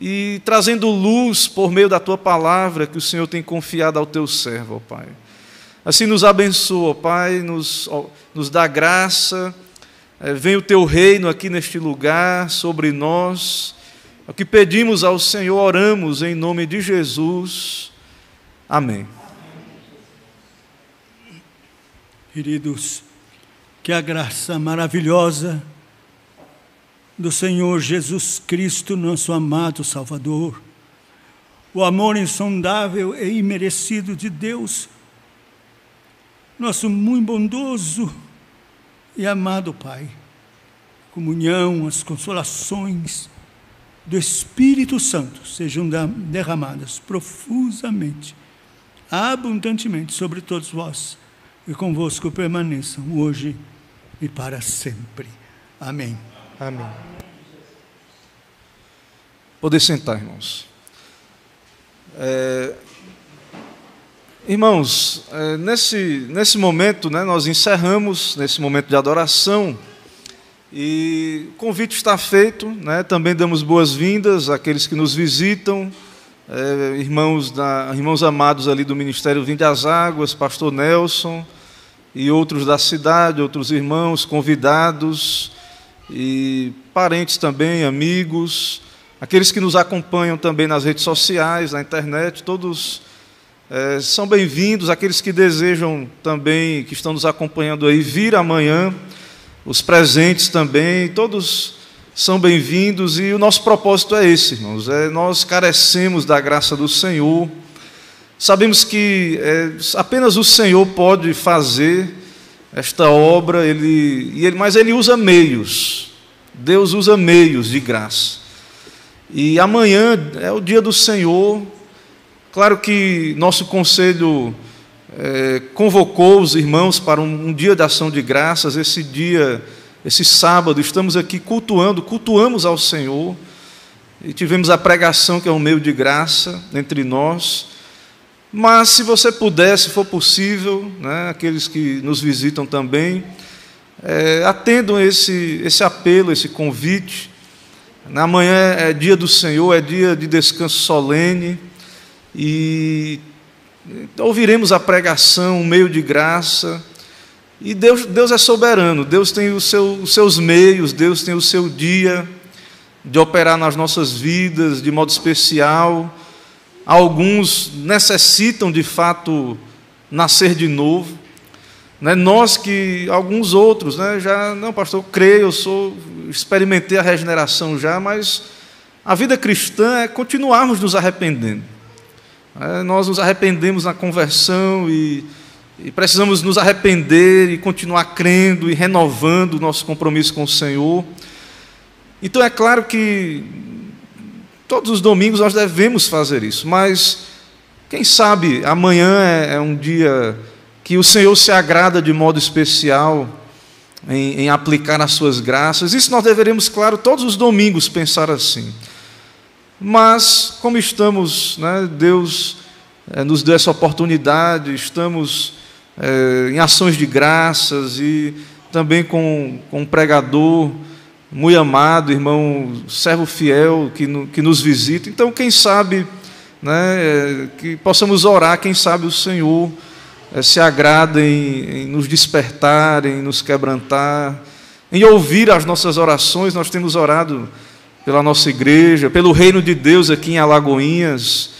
e trazendo luz por meio da Tua palavra que o Senhor tem confiado ao Teu servo, ó Pai. Assim nos abençoa, ó Pai, nos dá graça, vem o Teu reino aqui neste lugar, sobre nós. O que pedimos ao Senhor, oramos em nome de Jesus. Amém. Queridos, que a graça maravilhosa do Senhor Jesus Cristo, nosso amado Salvador, o amor insondável e imerecido de Deus, nosso muito bondoso e amado Pai, comunhão, as consolações do Espírito Santo sejam derramadas profusamente, abundantemente sobre todos vós, e convosco permaneçam hoje e para sempre. Amém. Amém. Poder sentar, irmãos. Irmãos, nesse momento, né, nós encerramos nesse momento de adoração e o convite está feito, né, também damos boas-vindas àqueles que nos visitam, irmãos amados ali do Ministério Vinde às Águas, pastor Nelson e outros da cidade, outros irmãos, convidados e parentes também, amigos, aqueles que nos acompanham também nas redes sociais, na internet, todos são bem-vindos, aqueles que desejam também, que estão nos acompanhando aí, vir amanhã, os presentes também, todos são bem-vindos e o nosso propósito é esse, irmãos, nós carecemos da graça do Senhor, sabemos que apenas o Senhor pode fazer esta obra, mas Ele usa meios, Deus usa meios de graça, e amanhã é o dia do Senhor. Claro que nosso conselho convocou os irmãos para um dia de ação de graças. Esse sábado, estamos aqui cultuamos ao Senhor, e tivemos a pregação, que é um meio de graça entre nós. Mas, se você puder, se for possível, né, aqueles que nos visitam também, atendam esse apelo, esse convite. Amanhã é dia do Senhor, é dia de descanso solene, e ouviremos a pregação, um meio de graça, e Deus é soberano, Deus tem os seus meios, Deus tem o seu dia de operar nas nossas vidas de modo especial. Alguns necessitam de fato nascer de novo, né? Alguns outros, né? Não, pastor, eu creio, experimentei a regeneração já, mas a vida cristã é continuarmos nos arrependendo. Nós nos arrependemos na conversão e precisamos nos arrepender e continuar crendo e renovando o nosso compromisso com o Senhor. Então é claro que todos os domingos nós devemos fazer isso, mas quem sabe amanhã é um dia que o Senhor se agrada de modo especial em aplicar as suas graças. Isso nós deveremos, claro, todos os domingos pensar assim. Mas, como estamos, né, Deus nos deu essa oportunidade, estamos em ações de graças e também com um pregador muito amado, irmão, servo fiel, que nos visita. Então, quem sabe, né, que possamos orar, quem sabe o Senhor se agrada em nos despertar, em nos quebrantar, em ouvir as nossas orações. Nós temos orado pela nossa igreja, pelo reino de Deus aqui em Alagoinhas.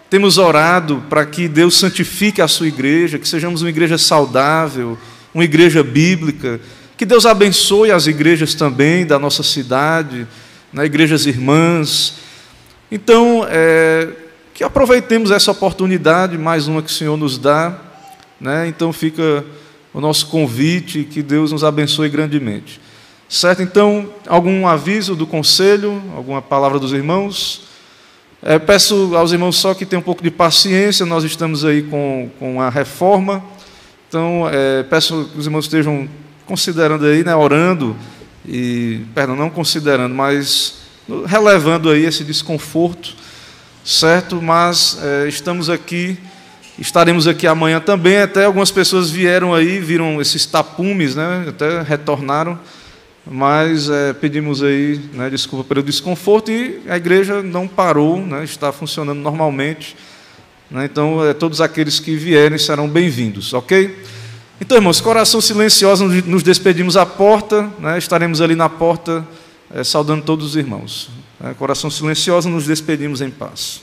Temos orado para que Deus santifique a sua igreja, que sejamos uma igreja saudável, uma igreja bíblica, que Deus abençoe as igrejas também da nossa cidade, né, igrejas irmãs. Então, que aproveitemos essa oportunidade, mais uma que o Senhor nos dá, né? Então fica o nosso convite, que Deus nos abençoe grandemente. Certo? Então, algum aviso do conselho, alguma palavra dos irmãos? Peço aos irmãos só que tenham um pouco de paciência, nós estamos aí com a reforma, então peço que os irmãos estejam considerando aí, né, orando, não considerando, mas relevando aí esse desconforto, certo? Mas estaremos aqui amanhã também. Até algumas pessoas vieram aí, viram esses tapumes, né, até retornaram. mas pedimos aí, né, desculpa pelo desconforto, e a igreja não parou, né, está funcionando normalmente, né, então todos aqueles que vierem serão bem-vindos, ok? Então, irmãos, coração silencioso, nos despedimos à porta, né, estaremos ali na porta saudando todos os irmãos. Coração silencioso, nos despedimos em paz.